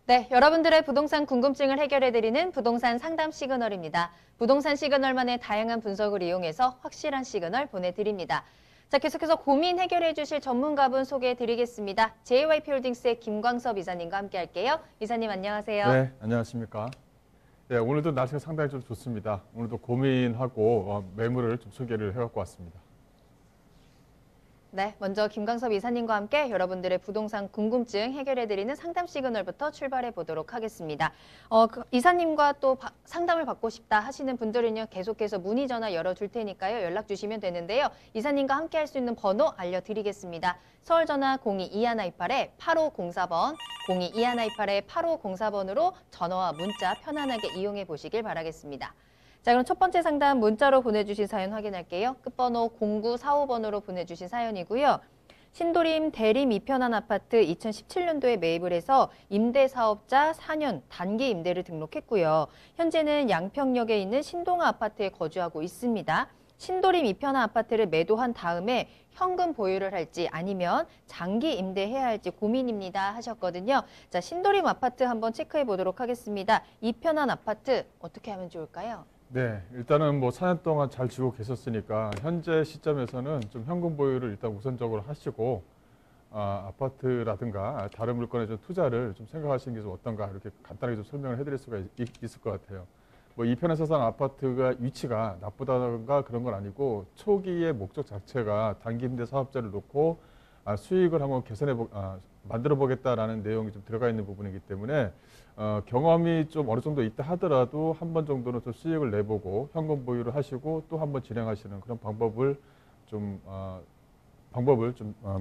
네, 여러분들의 부동산 궁금증을 해결해드리는 부동산 상담 시그널입니다. 부동산 시그널만의 다양한 분석을 이용해서 확실한 시그널 보내드립니다. 자, 계속해서 고민 해결해 주실 전문가분 소개해 드리겠습니다. JYP홀딩스의 김광섭 이사님과 함께 할게요. 이사님 안녕하세요. 네, 안녕하십니까. 네, 오늘도 날씨가 상당히 좀 좋습니다. 오늘도 고민하고 매물을 좀 소개를 해갖고 왔습니다. 네, 먼저 김광섭 이사님과 함께 여러분들의 부동산 궁금증 해결해드리는 상담 시그널부터 출발해 보도록 하겠습니다. 이사님과 또 상담을 받고 싶다 하시는 분들은요, 계속해서 문의 전화 열어줄 테니까요, 연락 주시면 되는데요. 이사님과 함께 할 수 있는 번호 알려드리겠습니다. 서울 전화 02-2128-8504번, 02-2128-8504번으로 전화와 문자 편안하게 이용해 보시길 바라겠습니다. 자, 그럼 첫 번째 상담 문자로 보내주신 사연 확인할게요. 끝번호 0945번으로 보내주신 사연이고요. 신도림 대림 2편한 아파트 2017년도에 매입을 해서 임대사업자 4년 단기 임대를 등록했고요. 현재는 양평역에 있는 신동아 아파트에 거주하고 있습니다. 신도림 2편한 아파트를 매도한 다음에 현금 보유를 할지 아니면 장기 임대해야 할지 고민입니다 하셨거든요. 자, 신도림 아파트 한번 체크해 보도록 하겠습니다. 2편한 아파트 어떻게 하면 좋을까요? 네, 일단은 뭐 4년 동안 잘 지고 계셨으니까 현재 시점에서는 좀 현금 보유를 일단 우선적으로 하시고 아파트라든가 다른 물건에 좀 투자를 좀 생각하시는 게 좀 어떤가 이렇게 간단하게 좀 설명을 해드릴 수가 있을 것 같아요. 뭐 2편의 세상 아파트가 위치가 나쁘다든가 그런 건 아니고 초기의 목적 자체가 단기 임대 사업자를 놓고 수익을 한번 만들어 보겠다라는 내용이 좀 들어가 있는 부분이기 때문에 경험이 좀 어느 정도 있다 하더라도 한 번 정도는 좀 수익을 내보고 현금 보유를 하시고 또 한 번 진행하시는 그런 방법을 좀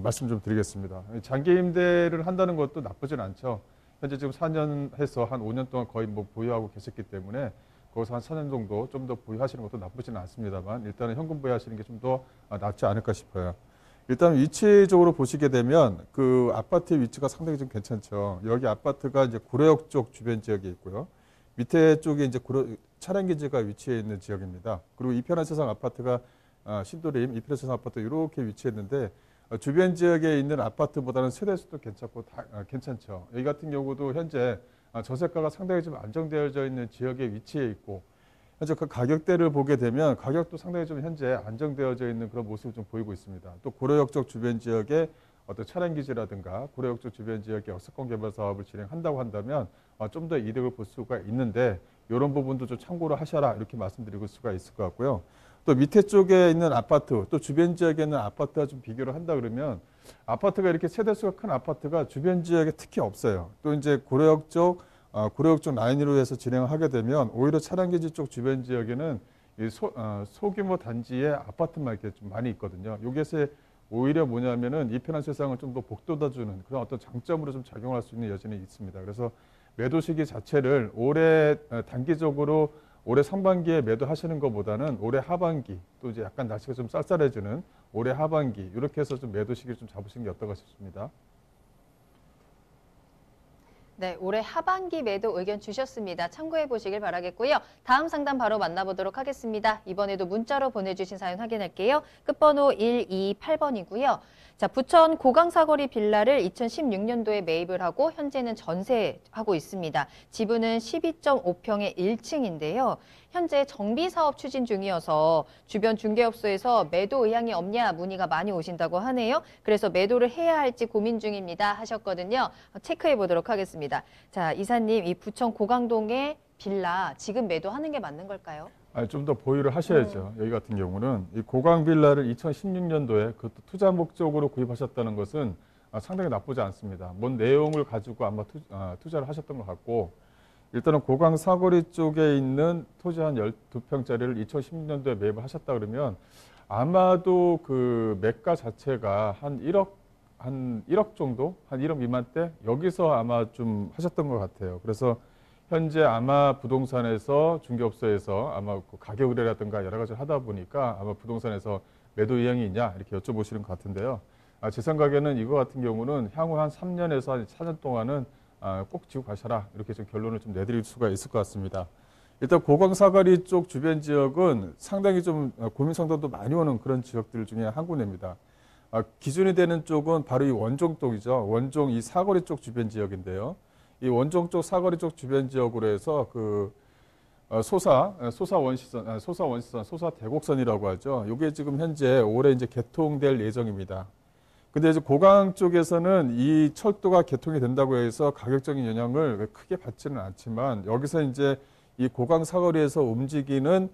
말씀 좀 드리겠습니다. 장기 임대를 한다는 것도 나쁘진 않죠. 현재 지금 4년 해서 한 5년 동안 거의 뭐 보유하고 계셨기 때문에 거기서 한 4년 정도 좀 더 보유하시는 것도 나쁘지는 않습니다만 일단은 현금 보유하시는 게 좀 더 낫지 않을까 싶어요. 일단 위치적으로 보시게 되면 그 아파트의 위치가 상당히 좀 괜찮죠. 여기 아파트가 이제 구로역 쪽 주변 지역에 있고요. 밑에 쪽에 이제 차량 기지가 위치해 있는 지역입니다. 그리고 이편한 세상 아파트가 신도림 이편한 세상 아파트 이렇게 위치했는데 주변 지역에 있는 아파트보다는 세대수도 괜찮고 괜찮죠. 여기 같은 경우도 현재 저세가가 상당히 좀 안정되어져 있는 지역에 위치해 있고 현재 그 가격대를 보게 되면 가격도 상당히 좀 현재 안정되어져 있는 그런 모습을 좀 보이고 있습니다. 또 고려역 쪽 주변 지역에 어떤 차량 기지라든가 고려역 쪽 주변 지역에 역세권 개발 사업을 진행한다고 한다면 좀 더 이득을 볼 수가 있는데 이런 부분도 좀 참고를 하셔라 이렇게 말씀드릴 수가 있을 것 같고요. 또 밑에 쪽에 있는 아파트 또 주변 지역에 있는 아파트와 좀 비교를 한다 그러면 아파트가 이렇게 세대수가 큰 아파트가 주변 지역에 특히 없어요. 또 이제 고려역 쪽 라인으로 해서 진행을 하게 되면 오히려 차량기지 쪽 주변 지역에는 이 소규모 단지의 아파트만 이렇게 좀 많이 있거든요. 이것에 오히려 뭐냐면은 이편한 세상을 좀 더 복돋아주는 그런 어떤 장점으로 좀 작용할 수 있는 여지는 있습니다. 그래서 매도 시기 자체를 단기적으로 올해 상반기에 매도하시는 것보다는 올해 하반기 또 이제 약간 날씨가 좀 쌀쌀해지는 올해 하반기 이렇게 해서 좀 매도 시기를 좀 잡으시는 게 어떨까 싶습니다. 네, 올해 하반기 매도 의견 주셨습니다. 참고해 보시길 바라겠고요. 다음 상담 바로 만나보도록 하겠습니다. 이번에도 문자로 보내주신 사연 확인할게요. 끝번호 128번이고요. 자, 부천 고강사거리 빌라를 2016년도에 매입을 하고 현재는 전세하고 있습니다. 지분은 12.5평의 1층인데요. 현재 정비사업 추진 중이어서 주변 중개업소에서 매도 의향이 없냐 문의가 많이 오신다고 하네요. 그래서 매도를 해야 할지 고민 중입니다 하셨거든요. 체크해 보도록 하겠습니다. 자, 이사님, 이 부천 고강동의 빌라 지금 매도하는 게 맞는 걸까요? 좀 더 보유를 하셔야죠. 여기 같은 경우는 이 고강 빌라를 2016년도에 그것도 투자 목적으로 구입하셨다는 것은 상당히 나쁘지 않습니다. 뭔 내용을 가지고 아마 투자를 하셨던 것 같고 일단은 고강 사거리 쪽에 있는 토지 한 12평짜리를 2016년도에 매입을 하셨다 그러면 아마도 그 매가 자체가 한 1억 정도, 한 1억 미만대 여기서 아마 좀 하셨던 것 같아요. 그래서 현재 아마 부동산에서 중개업소에서 아마 그 가격 의뢰라든가 여러 가지를 하다 보니까 아마 부동산에서 매도 의향이 있냐 이렇게 여쭤보시는 것 같은데요. 제 생각에는 이거 같은 경우는 향후 한 3년에서 한 4년 동안은 꼭 지고 가셔라 이렇게 좀 결론을 좀 내드릴 수가 있을 것 같습니다. 일단 고강사거리 쪽 주변 지역은 상당히 좀 고민 상담도 많이 오는 그런 지역들 중에 한 군데입니다. 기준이 되는 쪽은 바로 이 원종 쪽이죠. 원종 이 사거리 쪽 주변 지역인데요. 이 원종 쪽 사거리 쪽 주변 지역으로 해서 그 소사 대곡선이라고 하죠. 이게 지금 현재 올해 이제 개통될 예정입니다. 근데 이제 고강 쪽에서는 이 철도가 개통이 된다고 해서 가격적인 영향을 크게 받지는 않지만 여기서 이제 이 고강 사거리에서 움직이는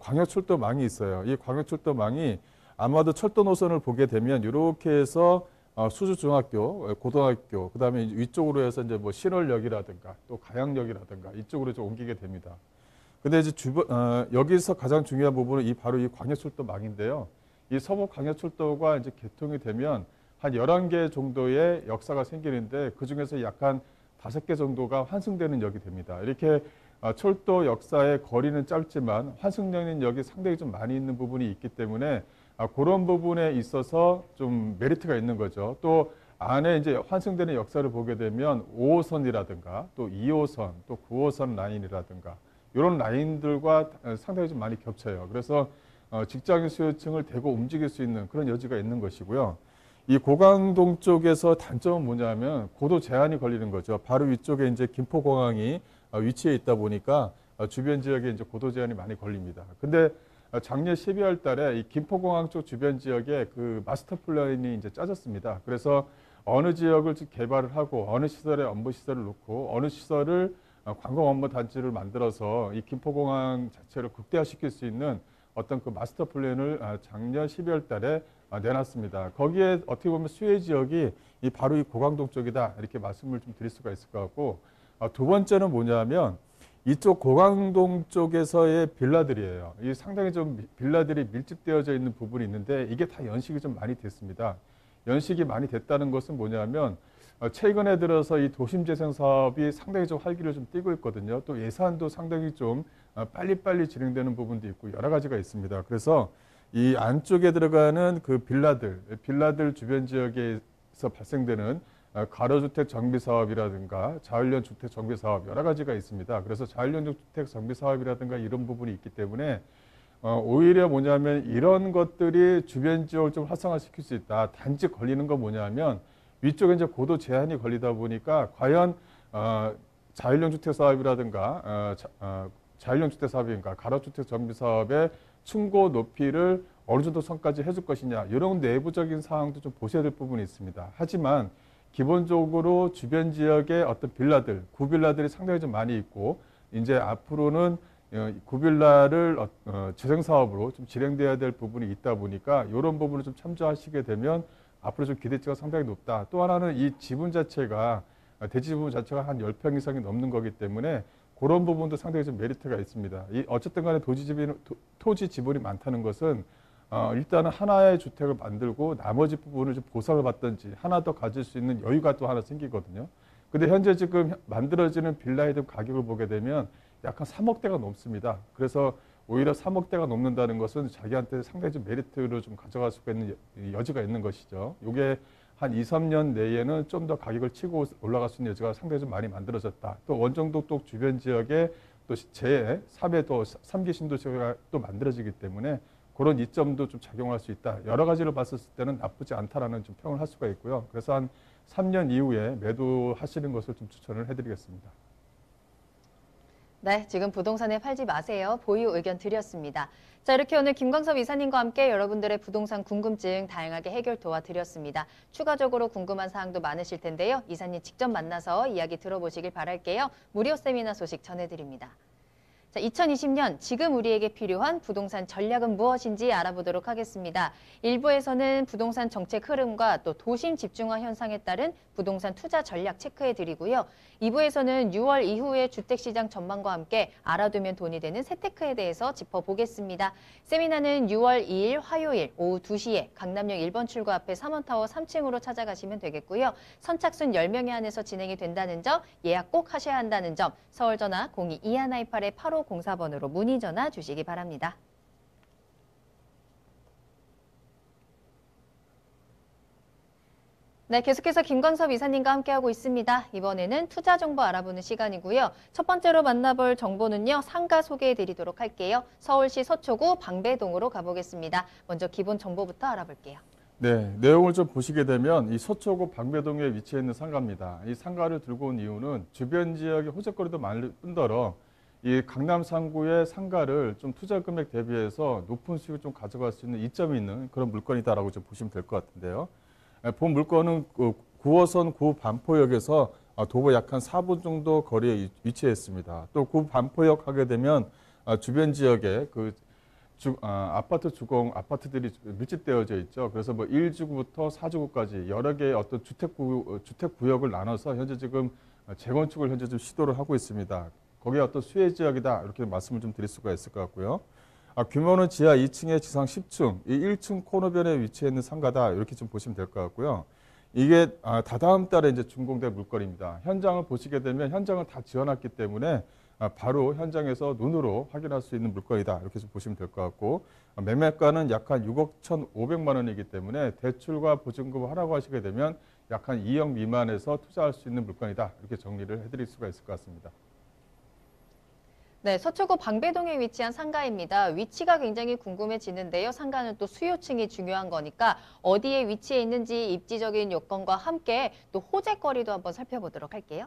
광역철도망이 있어요. 이 광역철도망이 아마도 철도 노선을 보게 되면 이렇게 해서 수주중학교, 고등학교, 그다음에 위쪽으로 해서 이제 뭐 신월역이라든가 또 가양역이라든가 이쪽으로 좀 옮기게 됩니다. 근데 이제 여기서 가장 중요한 부분은 바로 이 광역철도망인데요. 이 서부 광역철도가 이제 개통이 되면 한 11개 정도의 역사가 생기는데 그 중에서 약간 5개 정도가 환승되는 역이 됩니다. 이렇게 철도 역사의 거리는 짧지만 환승되는 역이 상당히 좀 많이 있는 부분이 있기 때문에 그런 부분에 있어서 좀 메리트가 있는 거죠. 또 안에 이제 환승되는 역사를 보게 되면 5호선이라든가 또 2호선, 또 9호선 라인이라든가 이런 라인들과 상당히 좀 많이 겹쳐요. 그래서 직장인 수요층을 대거 움직일 수 있는 그런 여지가 있는 것이고요. 이 고강동 쪽에서 단점은 뭐냐면 고도 제한이 걸리는 거죠. 바로 위쪽에 이제 김포공항이 위치해 있다 보니까 주변 지역에 이제 고도 제한이 많이 걸립니다. 근데 작년 12월 달에 이 김포공항 쪽 주변 지역에 그 마스터 플랜이 이제 짜졌습니다. 그래서 어느 지역을 개발을 하고 어느 시설에 업무 시설을 놓고 어느 시설을 관광 업무 단지를 만들어서 이 김포공항 자체를 극대화시킬 수 있는 어떤 그 마스터 플랜을 작년 12월 달에 내놨습니다. 거기에 어떻게 보면 수혜 지역이 바로 이 고강동 쪽이다 이렇게 말씀을 좀 드릴 수가 있을 것 같고, 두 번째는 뭐냐면 이쪽 고강동 쪽에서의 빌라들이에요. 이 상당히 좀 빌라들이 밀집되어져 있는 부분이 있는데 이게 다 연식이 좀 많이 됐습니다. 연식이 많이 됐다는 것은 뭐냐면 최근에 들어서 이 도심재생 사업이 상당히 좀 활기를 좀 띠고 있거든요. 또 예산도 상당히 좀 빨리빨리 진행되는 부분도 있고 여러 가지가 있습니다. 그래서 이 안쪽에 들어가는 그 빌라들 주변 지역에서 발생되는 가로주택 정비 사업이라든가 자율형 주택 정비 사업 여러 가지가 있습니다. 그래서 자율형 주택 정비 사업이라든가 이런 부분이 있기 때문에 오히려 뭐냐면 이런 것들이 주변 지역을 좀 활성화시킬 수 있다. 단지 걸리는 건 뭐냐면 위쪽에 이제 고도 제한이 걸리다 보니까 과연 자율형 주택 사업이라든가 자율형 주택 사업인가 가로주택 정비 사업의 층고 높이를 어느 정도 선까지 해줄 것이냐 이런 내부적인 사항도 좀 보셔야 될 부분이 있습니다. 하지만 기본적으로 주변 지역의 어떤 빌라들, 구빌라들이 상당히 좀 많이 있고 이제 앞으로는 구빌라를 재생 사업으로 좀 진행돼야 될 부분이 있다 보니까 이런 부분을 좀 참조하시게 되면 앞으로 좀 기대치가 상당히 높다. 또 하나는 이 지분 자체가 대지 지분 자체가 한 10평 이상이 넘는 거기 때문에 그런 부분도 상당히 좀 메리트가 있습니다. 어쨌든 간에 토지 지분이 많다는 것은 일단은 하나의 주택을 만들고 나머지 부분을 좀 보상을 받든지 하나 더 가질 수 있는 여유가 또 하나 생기거든요. 근데 현재 지금 만들어지는 빌라의 가격을 보게 되면 약 한 3억대가 넘습니다. 그래서 오히려 3억대가 넘는다는 것은 자기한테 상당히 좀 메리트로 좀 가져갈 수가 있는 여지가 있는 것이죠. 이게 한 2, 3년 내에는 좀 더 가격을 치고 올라갈 수 있는 여지가 상당히 좀 많이 만들어졌다. 또 원정도 또 주변 지역에 또 제3의 또 3기 신도시가 또 만들어지기 때문에 그런 이점도 좀 작용할 수 있다. 여러 가지를 봤을 때는 나쁘지 않다라는 좀 평을 할 수가 있고요. 그래서 한 3년 이후에 매도하시는 것을 좀 추천을 해드리겠습니다. 네, 지금 부동산에 팔지 마세요. 보유 의견 드렸습니다. 자, 이렇게 오늘 김광섭 이사님과 함께 여러분들의 부동산 궁금증 다양하게 해결 도와드렸습니다. 추가적으로 궁금한 사항도 많으실 텐데요. 이사님 직접 만나서 이야기 들어보시길 바랄게요. 무료 세미나 소식 전해드립니다. 자, 2020년 지금 우리에게 필요한 부동산 전략은 무엇인지 알아보도록 하겠습니다. 1부에서는 부동산 정책 흐름과 또 도심 집중화 현상에 따른 부동산 투자 전략 체크해드리고요. 2부에서는 6월 이후의 주택시장 전망과 함께 알아두면 돈이 되는 세테크에 대해서 짚어보겠습니다. 세미나는 6월 2일 화요일 오후 2시에 강남역 1번 출구 앞에 3원타워 3층으로 찾아가시면 되겠고요. 선착순 10명에 한해서 진행이 된다는 점, 예약 꼭 하셔야 한다는 점, 서울전화 02-2128-8504번으로 문의 전화 주시기 바랍니다. 네, 계속해서 김광섭 이사님과 함께하고 있습니다. 이번에는 투자 정보 알아보는 시간이고요. 첫 번째로 만나볼 정보는요. 상가 소개해드리도록 할게요. 서울시 서초구 방배동으로 가보겠습니다. 먼저 기본 정보부터 알아볼게요. 네, 내용을 좀 보시게 되면 이 서초구 방배동에 위치해 있는 상가입니다. 이 상가를 들고 온 이유는 주변 지역의 호재거리도 많을 뿐더러 이 강남 상구의 상가를 좀 투자 금액 대비해서 높은 수익을 좀 가져갈 수 있는 이점이 있는 그런 물건이다라고 좀 보시면 될 것 같은데요. 본 물건은 9호선 구반포역에서 도보 약 한 4분 정도 거리에 위치해 있습니다. 또 구반포역 하게 되면 주변 지역에 그 아파트 주공 아파트들이 밀집되어져 있죠. 그래서 뭐 1주구부터 4주구까지 여러 개의 어떤 주택 구역을 나눠서 현재 지금 재건축을 현재 좀 시도를 하고 있습니다. 거기에 어떤 수혜 지역이다 이렇게 말씀을 좀 드릴 수가 있을 것 같고요. 규모는 지하 2층에 지상 10층, 이 1층 코너변에 위치해 있는 상가다 이렇게 좀 보시면 될 것 같고요. 이게 다다음 달에 이제 준공될 물건입니다. 현장을 보시게 되면 현장을 다 지어놨기 때문에 바로 현장에서 눈으로 확인할 수 있는 물건이다 이렇게 좀 보시면 될 것 같고, 매매가는 약 한 6억 1,500만 원이기 때문에 대출과 보증금을 하라고 하시게 되면 약 한 2억 미만에서 투자할 수 있는 물건이다 이렇게 정리를 해드릴 수가 있을 것 같습니다. 네, 서초구 방배동에 위치한 상가입니다. 위치가 굉장히 궁금해지는데요. 상가는 또 수요층이 중요한 거니까 어디에 위치해 있는지 입지적인 요건과 함께 또 호재거리도 한번 살펴보도록 할게요.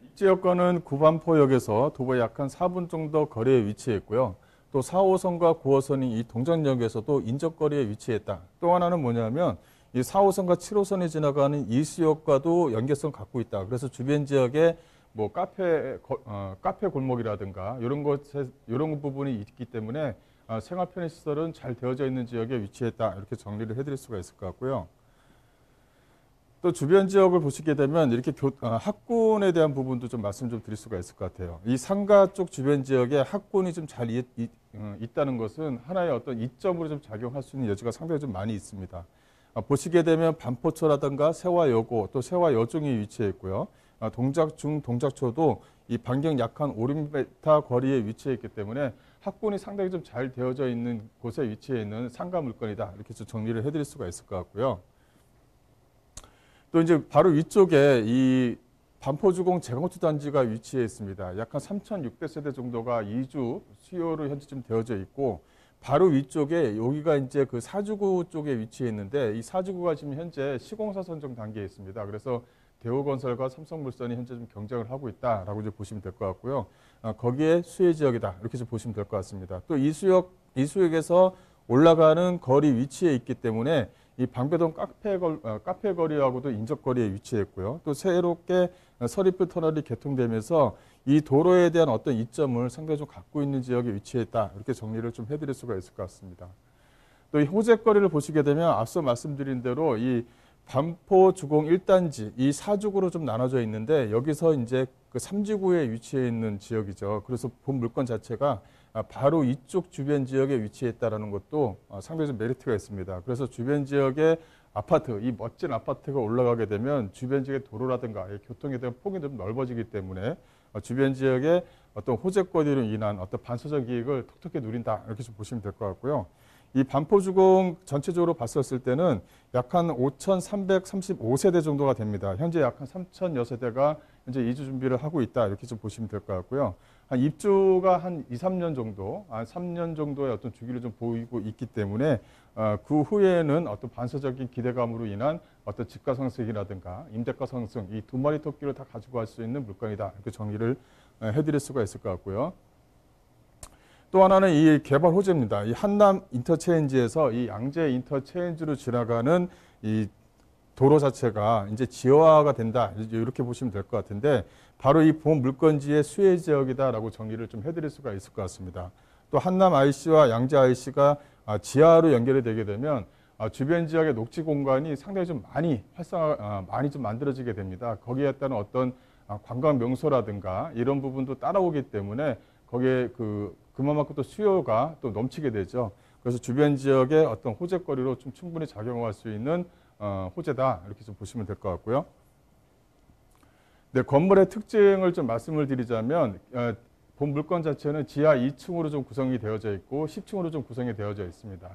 입지 여건은 구반포역에서 도보에 약 한 4분 정도 거리에 위치해 있고요. 또 4호선과 9호선이 이 동작역에서도 인접거리에 위치했다. 또 하나는 뭐냐면 이 4호선과 7호선이 지나가는 이수역과도 연계성 갖고 있다. 그래서 주변 지역에 뭐 카페 골목이라든가 이런 부분이 있기 때문에 생활 편의 시설은 잘 되어져 있는 지역에 위치했다. 이렇게 정리를 해드릴 수가 있을 것 같고요. 또 주변 지역을 보시게 되면 이렇게 학군에 대한 부분도 좀 말씀 좀 드릴 수가 있을 것 같아요. 이 상가 쪽 주변 지역에 학군이 좀 잘 있다는 것은 하나의 어떤 이점으로 좀 작용할 수 있는 여지가 상당히 좀 많이 있습니다. 보시게 되면 반포초라든가 세화여고 또 세화여중이 위치해 있고요. 동작중, 동작초도 이 반경 약 한 5, 6m 거리에 위치해 있기 때문에 학군이 상당히 좀 잘 되어져 있는 곳에 위치해 있는 상가 물건이다. 이렇게 좀 정리를 해드릴 수가 있을 것 같고요. 또 이제 바로 위쪽에 이 반포주공 재건축 단지가 위치해 있습니다. 약 한 3,600세대 정도가 이주 수요로 현재 좀 되어져 있고, 바로 위쪽에 여기가 이제 그 사주구 쪽에 위치해 있는데 이 사주구가 지금 현재 시공사 선정 단계에 있습니다. 그래서 대우건설과 삼성물산이 현재 좀 경쟁을 하고 있다라고 이제 보시면 될 것 같고요. 거기에 수혜 지역이다 이렇게 좀 보시면 될 것 같습니다. 또 이 수역에서 올라가는 거리 위치에 있기 때문에 이 방배동 카페 거리하고도 인접 거리에 위치해 있고요. 또 새롭게 서리풀 터널이 개통되면서 이 도로에 대한 어떤 이점을 상당히 좀 갖고 있는 지역에 위치해 있다 이렇게 정리를 좀 해드릴 수가 있을 것 같습니다. 또 이 호재거리를 보시게 되면 앞서 말씀드린 대로 이 반포 주공 1단지 이 4주구로 좀 나눠져 있는데 여기서 이제 그 3지구에 위치해 있는 지역이죠. 그래서 본 물건 자체가 바로 이쪽 주변 지역에 위치해 있다는 것도 상당히 좀 메리트가 있습니다. 그래서 주변 지역의 아파트, 이 멋진 아파트가 올라가게 되면 주변 지역의 도로라든가 교통에 대한 폭이 좀 넓어지기 때문에 주변 지역의 어떤 호재거리로 인한 어떤 반사적 이익을 톡톡히 누린다 이렇게 좀 보시면 될 것 같고요. 이 반포주공 전체적으로 봤었을 때는 약 한 5,335세대 정도가 됩니다. 현재 약 한 3,006세대가 현재 이주 준비를 하고 있다 이렇게 좀 보시면 될 것 같고요. 한 입주가 한 2, 3년 정도, 한 3년 정도의 어떤 주기를 좀 보이고 있기 때문에 그 후에는 어떤 반사적인 기대감으로 인한 어떤 집가 상승이라든가 임대가 상승 이 두 마리 토끼를 다 가지고 갈 수 있는 물건이다 이렇게 정리를 해드릴 수가 있을 것 같고요. 또 하나는 이 개발 호재입니다. 이 한남 인터체인지에서 이 양재 인터체인지로 지나가는 이 도로 자체가 이제 지하화가 된다. 이렇게 보시면 될 것 같은데 바로 이 본 물건지의 수혜 지역이다라고 정리를 좀 해드릴 수가 있을 것 같습니다. 또 한남 IC와 양재 IC가 지하로 연결이 되게 되면 주변 지역의 녹지 공간이 상당히 좀 많이 좀 만들어지게 됩니다. 거기에 따른 어떤 관광 명소라든가 이런 부분도 따라오기 때문에 거기에 그만큼 또 수요가 또 넘치게 되죠. 그래서 주변 지역의 어떤 호재거리로 좀 충분히 작용할 수 있는 호재다 이렇게 좀 보시면 될 것 같고요. 네, 건물의 특징을 좀 말씀을 드리자면 본 물건 자체는 지하 2층으로 좀 구성이 되어져 있고 10층으로 좀 구성이 되어져 있습니다.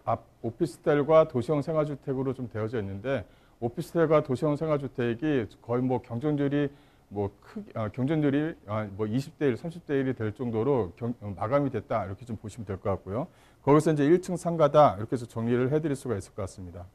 앞 오피스텔과 도시형 생활주택으로 좀 되어져 있는데 오피스텔과 도시형 생활주택이 거의 뭐 경쟁률이 20대 1, 30대 1이 될 정도로 마감이 됐다 이렇게 좀 보시면 될 것 같고요. 거기서 이제 1층 상가다 이렇게 해서 정리를 해드릴 수가 있을 것 같습니다.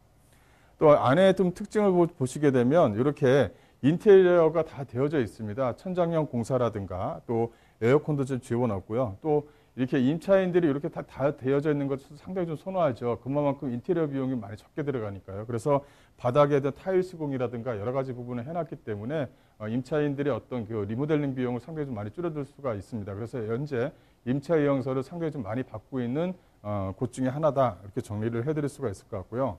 또 안에 좀 특징을 보시게 되면 이렇게 인테리어가 다 되어져 있습니다. 천장형 공사라든가 또 에어컨도 좀 지원하고요. 또 이렇게 임차인들이 이렇게 다 되어져 있는 것을 상당히 좀 선호하죠. 그만큼 인테리어 비용이 많이 적게 들어가니까요. 그래서 바닥에 대한 타일 시공이라든가 여러 가지 부분을 해놨기 때문에 임차인들의 어떤 그 리모델링 비용을 상당히 좀 많이 줄여들 수가 있습니다. 그래서 현재 임차 이용서를 상당히 좀 많이 받고 있는 곳 중에 하나다. 이렇게 정리를 해드릴 수가 있을 것 같고요.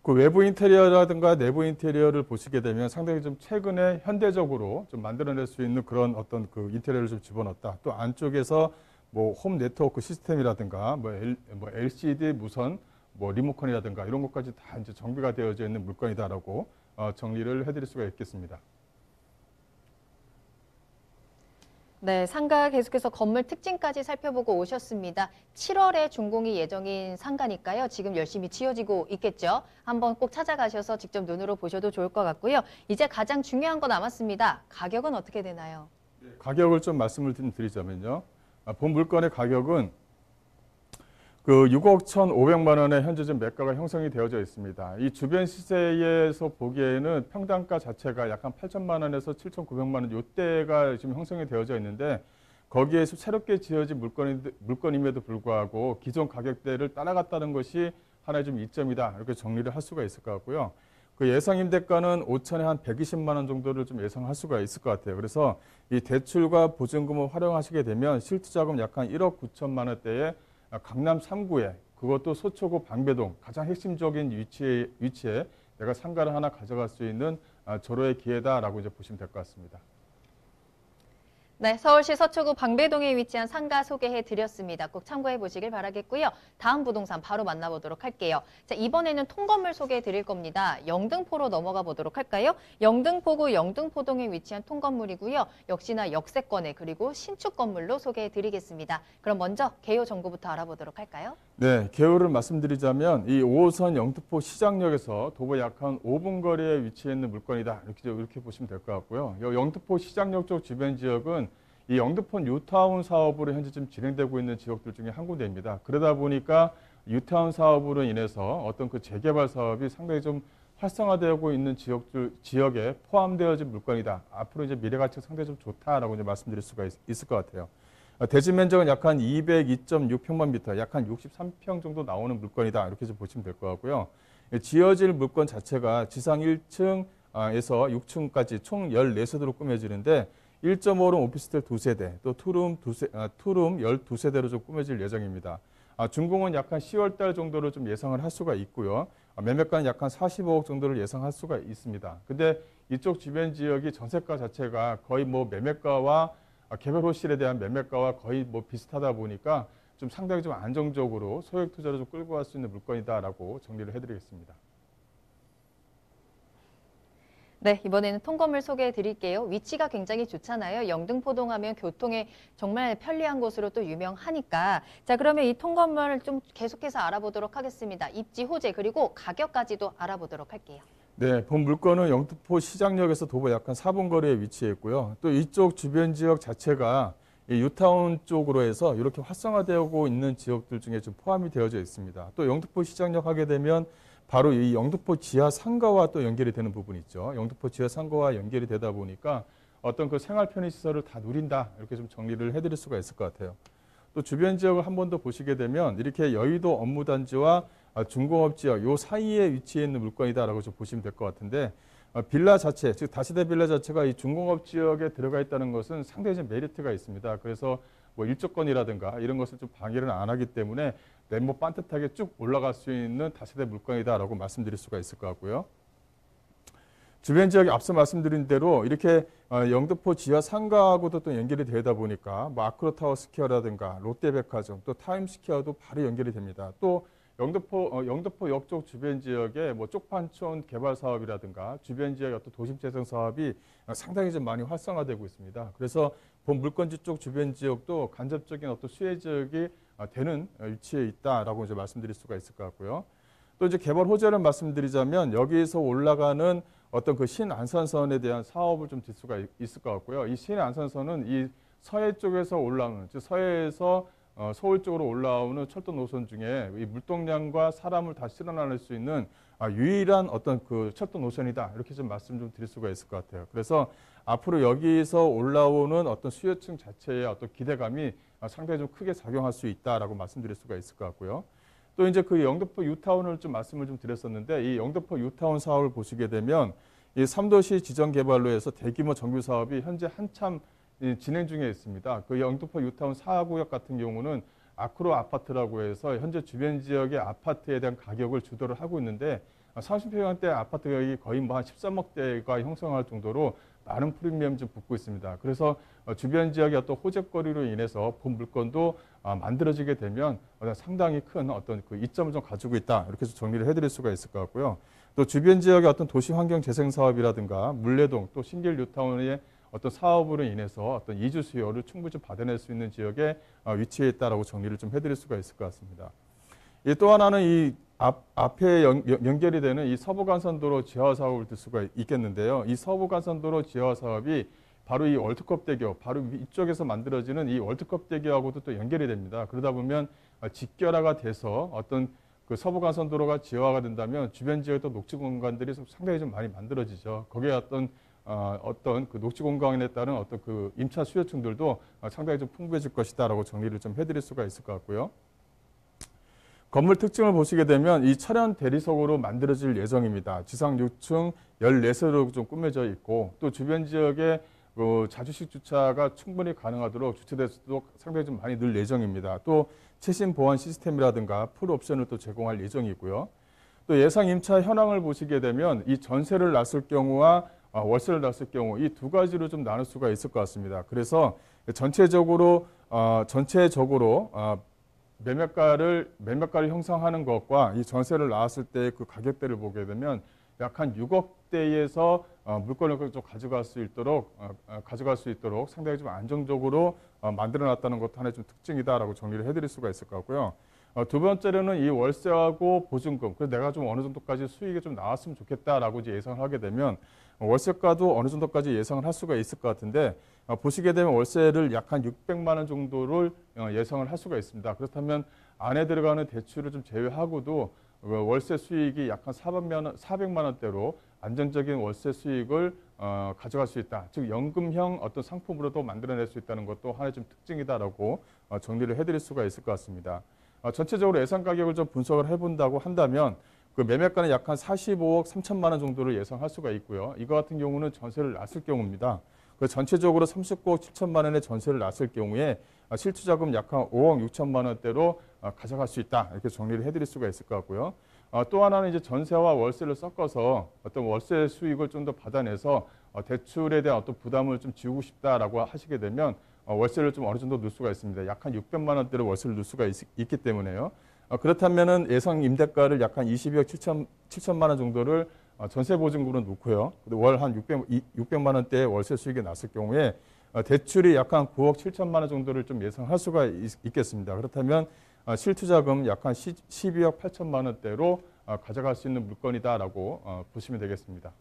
그 외부 인테리어라든가 내부 인테리어를 보시게 되면 상당히 좀 최근에 현대적으로 좀 만들어낼 수 있는 그런 어떤 그 인테리어를 좀 집어넣었다. 또 안쪽에서 뭐 홈 네트워크 시스템이라든가 뭐 LCD 무선 뭐 리모컨이라든가 이런 것까지 다 이제 정비가 되어져 있는 물건이다라고 정리를 해드릴 수가 있겠습니다. 네, 상가 계속해서 건물 특징까지 살펴보고 오셨습니다. 7월에 준공이 예정인 상가니까요. 지금 열심히 지어지고 있겠죠. 한번 꼭 찾아가셔서 직접 눈으로 보셔도 좋을 것 같고요. 이제 가장 중요한 거 남았습니다. 가격은 어떻게 되나요? 가격을 좀 말씀을 드리자면요. 본 물건의 가격은 그 6억 1,500만 원의 현재 좀 매가가 형성이 되어져 있습니다. 이 주변 시세에서 보기에는 평당가 자체가 약 한 8천만 원에서 7,900만 원 이때가 지금 형성이 되어져 있는데 거기에서 새롭게 지어진 물건임에도 불구하고 기존 가격대를 따라갔다는 것이 하나의 좀 이점이다. 이렇게 정리를 할 수가 있을 것 같고요. 그 예상 임대가는 5천에 한 120만 원 정도를 좀 예상할 수가 있을 것 같아요. 그래서 이 대출과 보증금을 활용하시게 되면 실투자금 약 한 1억 9천만 원대에 강남 3구에 그것도 서초구 방배동 가장 핵심적인 위치에 내가 상가를 하나 가져갈 수 있는 절호의 기회다라고 이제 보시면 될 것 같습니다. 네, 서울시 서초구 방배동에 위치한 상가 소개해 드렸습니다. 꼭 참고해 보시길 바라겠고요. 다음 부동산 바로 만나보도록 할게요. 자, 이번에는 통건물 소개해 드릴 겁니다. 영등포로 넘어가 보도록 할까요? 영등포구 영등포동에 위치한 통건물이고요. 역시나 역세권에 그리고 신축 건물로 소개해 드리겠습니다. 그럼 먼저 개요 정보부터 알아보도록 할까요? 네, 개요를 말씀드리자면 이 5호선 영등포 시장역에서 도보 약 한 5분 거리에 위치해 있는 물건이다. 이렇게 보시면 될 것 같고요. 영등포 시장역 쪽 주변 지역은 이 영등포 뉴타운 사업으로 현재 지금 진행되고 있는 지역들 중에 한 군데입니다. 그러다 보니까 뉴타운 사업으로 인해서 어떤 그 재개발 사업이 상당히 좀 활성화되고 있는 지역에 포함되어진 물건이다. 앞으로 이제 미래 가치가 상당히 좀 좋다라고 이제 말씀드릴 수가 있을 것 같아요. 대지 면적은 약 한 202.6평방미터, 약 한 63평 정도 나오는 물건이다. 이렇게 좀 보시면 될 것 같고요. 지어질 물건 자체가 지상 1층에서 6층까지 총 14세대로 꾸며지는데 1.5룸 오피스텔 2세대, 또 투룸 12세대로 좀 꾸며질 예정입니다. 준공은 약 한 10월 달 정도로 좀 예상을 할 수가 있고요. 매매가는 약 한 45억 정도를 예상할 수가 있습니다. 근데 이쪽 주변 지역이 전세가 자체가 거의 뭐 매매가와 개별 호실에 대한 매매가와 거의 뭐 비슷하다 보니까 좀 상당히 좀 안정적으로 소액 투자로 좀 끌고 갈 수 있는 물건이다라고 정리를 해드리겠습니다. 네, 이번에는 통건물 소개해 드릴게요. 위치가 굉장히 좋잖아요. 영등포동 하면 교통에 정말 편리한 곳으로 또 유명하니까. 자, 그러면 이 통건물 좀 계속해서 알아보도록 하겠습니다. 입지, 호재, 그리고 가격까지도 알아보도록 할게요. 네, 본 물건은 영등포 시장역에서 도보 약 한 4분 거리에 위치해 있고요. 또 이쪽 주변 지역 자체가 이 유타운 쪽으로 해서 이렇게 활성화되고 있는 지역들 중에 좀 포함이 되어져 있습니다. 또 영등포 시장역 하게 되면 바로 이 영등포 지하 상가와 또 연결이 되는 부분이 있죠. 영등포 지하 상가와 연결이 되다 보니까 어떤 그 생활 편의 시설을 다 누린다. 이렇게 좀 정리를 해드릴 수가 있을 것 같아요. 또 주변 지역을 한 번 더 보시게 되면 이렇게 여의도 업무단지와 중공업 지역 요 사이에 위치해 있는 물건이다라고 좀 보시면 될 것 같은데 빌라 자체, 즉 다세대 빌라 자체가 이 중공업 지역에 들어가 있다는 것은 상당히 좀 메리트가 있습니다. 그래서 뭐 일조권이라든가 이런 것을 좀 방해를 안 하기 때문에 네모 반듯하게 쭉 올라갈 수 있는 다세대 물건이다라고 말씀드릴 수가 있을 것 같고요. 주변 지역에 앞서 말씀드린 대로 이렇게 영등포 지하 상가하고도 또 연결이 되다 보니까 뭐 아크로타워 스퀘어라든가 롯데백화점 또 타임스퀘어도 바로 연결이 됩니다. 또 영등포 역 쪽 주변 지역에 뭐 쪽판촌 개발 사업이라든가 주변 지역의 어떤 도심 재생 사업이 상당히 좀 많이 활성화되고 있습니다. 그래서 본 물건지 쪽 주변 지역도 간접적인 어떤 수혜 지역이 되는 위치에 있다라고 이제 말씀드릴 수가 있을 것 같고요. 또 이제 개발 호재를 말씀드리자면 여기에서 올라가는 어떤 그 신안산선에 대한 사업을 좀 들 수가 있을 것 같고요. 이 신안산선은 이 서해 쪽에서 올라오는, 즉 서해에서 서울 쪽으로 올라오는 철도 노선 중에 이 물동량과 사람을 다 실어나를 수 있는 유일한 어떤 그 철도 노선이다. 이렇게 좀 말씀 좀 드릴 수가 있을 것 같아요. 그래서 앞으로 여기서 올라오는 어떤 수요층 자체의 어떤 기대감이 상당히 좀 크게 작용할 수 있다라고 말씀드릴 수가 있을 것 같고요. 또 이제 그 영등포 유타운을 좀 말씀을 좀 드렸었는데 이 영등포 유타운 사업을 보시게 되면 이 3도시 지정 개발로 해서 대규모 정비 사업이 현재 한참 진행 중에 있습니다. 그 영등포 유타운 4구역 같은 경우는 아크로 아파트라고 해서 현재 주변 지역의 아파트에 대한 가격을 주도를 하고 있는데 30평형대 아파트 가격이 거의 뭐 한 13억대가 형성할 정도로 많은 프리미엄이 좀 붙고 있습니다. 그래서 주변 지역의 어떤 호재거리로 인해서 본 물건도 만들어지게 되면 상당히 큰 어떤 그 이점을 좀 가지고 있다. 이렇게 해서 정리를 해드릴 수가 있을 것 같고요. 또 주변 지역의 어떤 도시 환경 재생 사업이라든가 물레동 또 신길 뉴타운의 어떤 사업으로 인해서 어떤 이주 수요를 충분히 좀 받아낼 수 있는 지역에 위치해 있다라고 정리를 좀 해드릴 수가 있을 것 같습니다. 또 하나는 이 앞에 연결이 되는 이 서부간선도로 지하 사업을 들 수가 있겠는데요. 이 서부간선도로 지하 사업이 바로 이 월드컵 대교, 바로 이쪽에서 만들어지는 이 월드컵 대교하고도 또 연결이 됩니다. 그러다 보면 직결화가 돼서 어떤 그 서부간선도로가 지하화가 된다면 주변 지역의 또 녹지 공간들이 상당히 좀 많이 만들어지죠. 거기에 어떤 그 녹지 공간에 따른 어떤 그 임차 수요층들도 상당히 좀 풍부해질 것이다라고 정리를 좀 해드릴 수가 있을 것 같고요. 건물 특징을 보시게 되면 이 철연 대리석으로 만들어질 예정입니다. 지상 6층 14세로 좀 꾸며져 있고 또 주변 지역에 자주식 주차가 충분히 가능하도록 주차대수도 상당히 좀 많이 늘 예정입니다. 또 최신 보안 시스템이라든가 풀 옵션을 또 제공할 예정이고요. 또 예상 임차 현황을 보시게 되면 이 전세를 놨을 경우와 월세를 놨을 경우 이 두 가지로 좀 나눌 수가 있을 것 같습니다. 그래서 전체적으로 매매가를 형성하는 것과 이 전세를 나왔을 때 그 가격대를 보게 되면 약 한 6억대에서 물건을 좀 가져갈 수 있도록 상당히 좀 안정적으로 만들어놨다는 것도 하나의 좀 특징이다라고 정리를 해드릴 수가 있을 것 같고요. 두 번째로는 이 월세하고 보증금, 그래서 내가 좀 어느 정도까지 수익이 좀 나왔으면 좋겠다라고 이제 예상을 하게 되면 월세가도 어느 정도까지 예상을 할 수가 있을 것 같은데 보시게 되면 월세를 약 한 600만 원 정도를 예상을 할 수가 있습니다. 그렇다면 안에 들어가는 대출을 좀 제외하고도 월세 수익이 약 한 400만 원대로 안정적인 월세 수익을 가져갈 수 있다. 즉 연금형 어떤 상품으로도 만들어낼 수 있다는 것도 하나의 좀 특징이다라고 정리를 해드릴 수가 있을 것 같습니다. 전체적으로 예상 가격을 좀 분석을 해본다고 한다면 그 매매가는 약 한 45억 3천만 원 정도를 예상할 수가 있고요. 이거 같은 경우는 전세를 놨을 경우입니다. 그 전체적으로 39억 7천만 원의 전세를 놨을 경우에 실투자금 약 한 5억 6천만 원대로 가져갈 수 있다. 이렇게 정리를 해드릴 수가 있을 것 같고요. 또 하나는 이제 전세와 월세를 섞어서 어떤 월세 수익을 좀 더 받아내서 대출에 대한 어떤 부담을 좀 지우고 싶다라고 하시게 되면 월세를 좀 어느 정도 넣을 수가 있습니다. 약 한 600만 원대로 월세를 넣을 수가 있기 때문에요. 그렇다면은 예상 임대가를 약 한 22억 7천만 원 정도를 전세 보증금으로 놓고요. 월 한 600만 원대의 월세 수익이 났을 경우에 대출이 약 한 9억 7천만 원 정도를 좀 예상할 수가 있겠습니다. 그렇다면 실투자금 약 한 12억 8천만 원대로 가져갈 수 있는 물건이다라고 보시면 되겠습니다.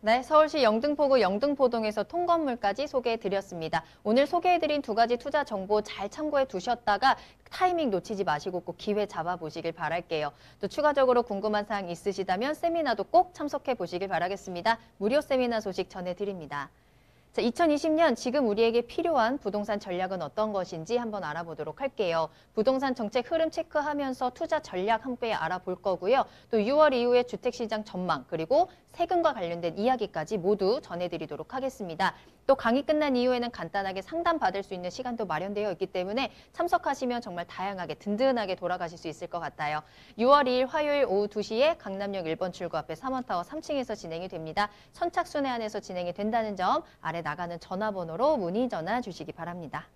네, 서울시 영등포구 영등포동에서 통건물까지 소개해드렸습니다. 오늘 소개해드린 두 가지 투자 정보 잘 참고해 두셨다가 타이밍 놓치지 마시고 꼭 기회 잡아보시길 바랄게요. 또 추가적으로 궁금한 사항 있으시다면 세미나도 꼭 참석해 보시길 바라겠습니다. 무료 세미나 소식 전해드립니다. 자, 2020년 지금 우리에게 필요한 부동산 전략은 어떤 것인지 한번 알아보도록 할게요. 부동산 정책 흐름 체크하면서 투자 전략 함께 알아볼 거고요. 또 6월 이후의 주택시장 전망 그리고 세금과 관련된 이야기까지 모두 전해드리도록 하겠습니다. 또 강의 끝난 이후에는 간단하게 상담 받을 수 있는 시간도 마련되어 있기 때문에 참석하시면 정말 다양하게 든든하게 돌아가실 수 있을 것 같아요. 6월 2일 화요일 오후 2시에 강남역 1번 출구 앞에 3원타워 3층에서 진행이 됩니다. 선착순회 안에서 진행이 된다는 점 아래 나가는 전화번호로 문의 전화 주시기 바랍니다.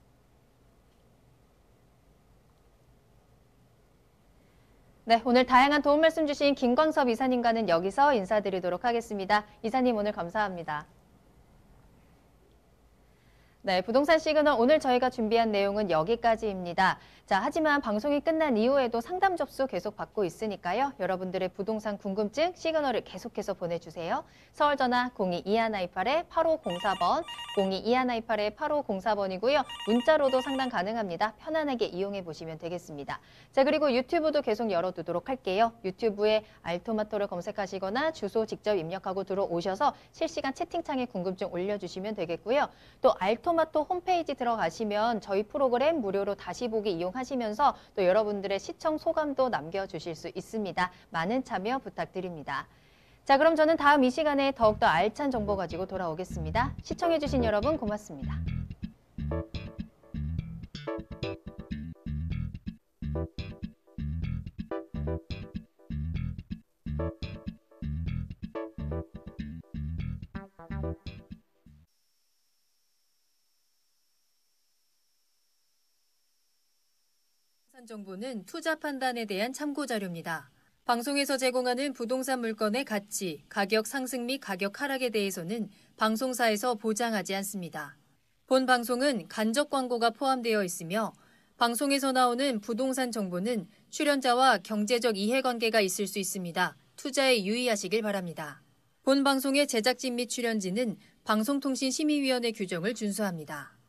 네, 오늘 다양한 도움 말씀 주신 김광섭 이사님과는 여기서 인사드리도록 하겠습니다. 이사님 오늘 감사합니다. 네, 부동산 시그널 오늘 저희가 준비한 내용은 여기까지입니다. 자, 하지만 방송이 끝난 이후에도 상담 접수 계속 받고 있으니까요. 여러분들의 부동산 궁금증 시그널을 계속해서 보내주세요. 서울전화 02-2128-8504번, 02-2128-8504번이고요. 문자로도 상담 가능합니다. 편안하게 이용해 보시면 되겠습니다. 자, 그리고 유튜브도 계속 열어두도록 할게요. 유튜브에 알토마토를 검색하시거나 주소 직접 입력하고 들어오셔서 실시간 채팅창에 궁금증 올려주시면 되겠고요. 또 알토마토 홈페이지 들어가시면 저희 프로그램 무료로 다시 보기 이용하시면서 또 여러분들의 시청 소감도 남겨주실 수 있습니다. 많은 참여 부탁드립니다. 자, 그럼 저는 다음 이 시간에 더욱더 알찬 정보 가지고 돌아오겠습니다. 시청해주신 여러분 고맙습니다. 부동산 정보는 투자 판단에 대한 참고 자료입니다. 방송에서 제공하는 부동산 물건의 가치, 가격 상승 및 가격 하락에 대해서는 방송사에서 보장하지 않습니다. 본 방송은 간접 광고가 포함되어 있으며 방송에서 나오는 부동산 정보는 출연자와 경제적 이해관계가 있을 수 있습니다. 투자에 유의하시길 바랍니다. 본 방송의 제작진 및 출연진은 방송통신심의위원회 규정을 준수합니다.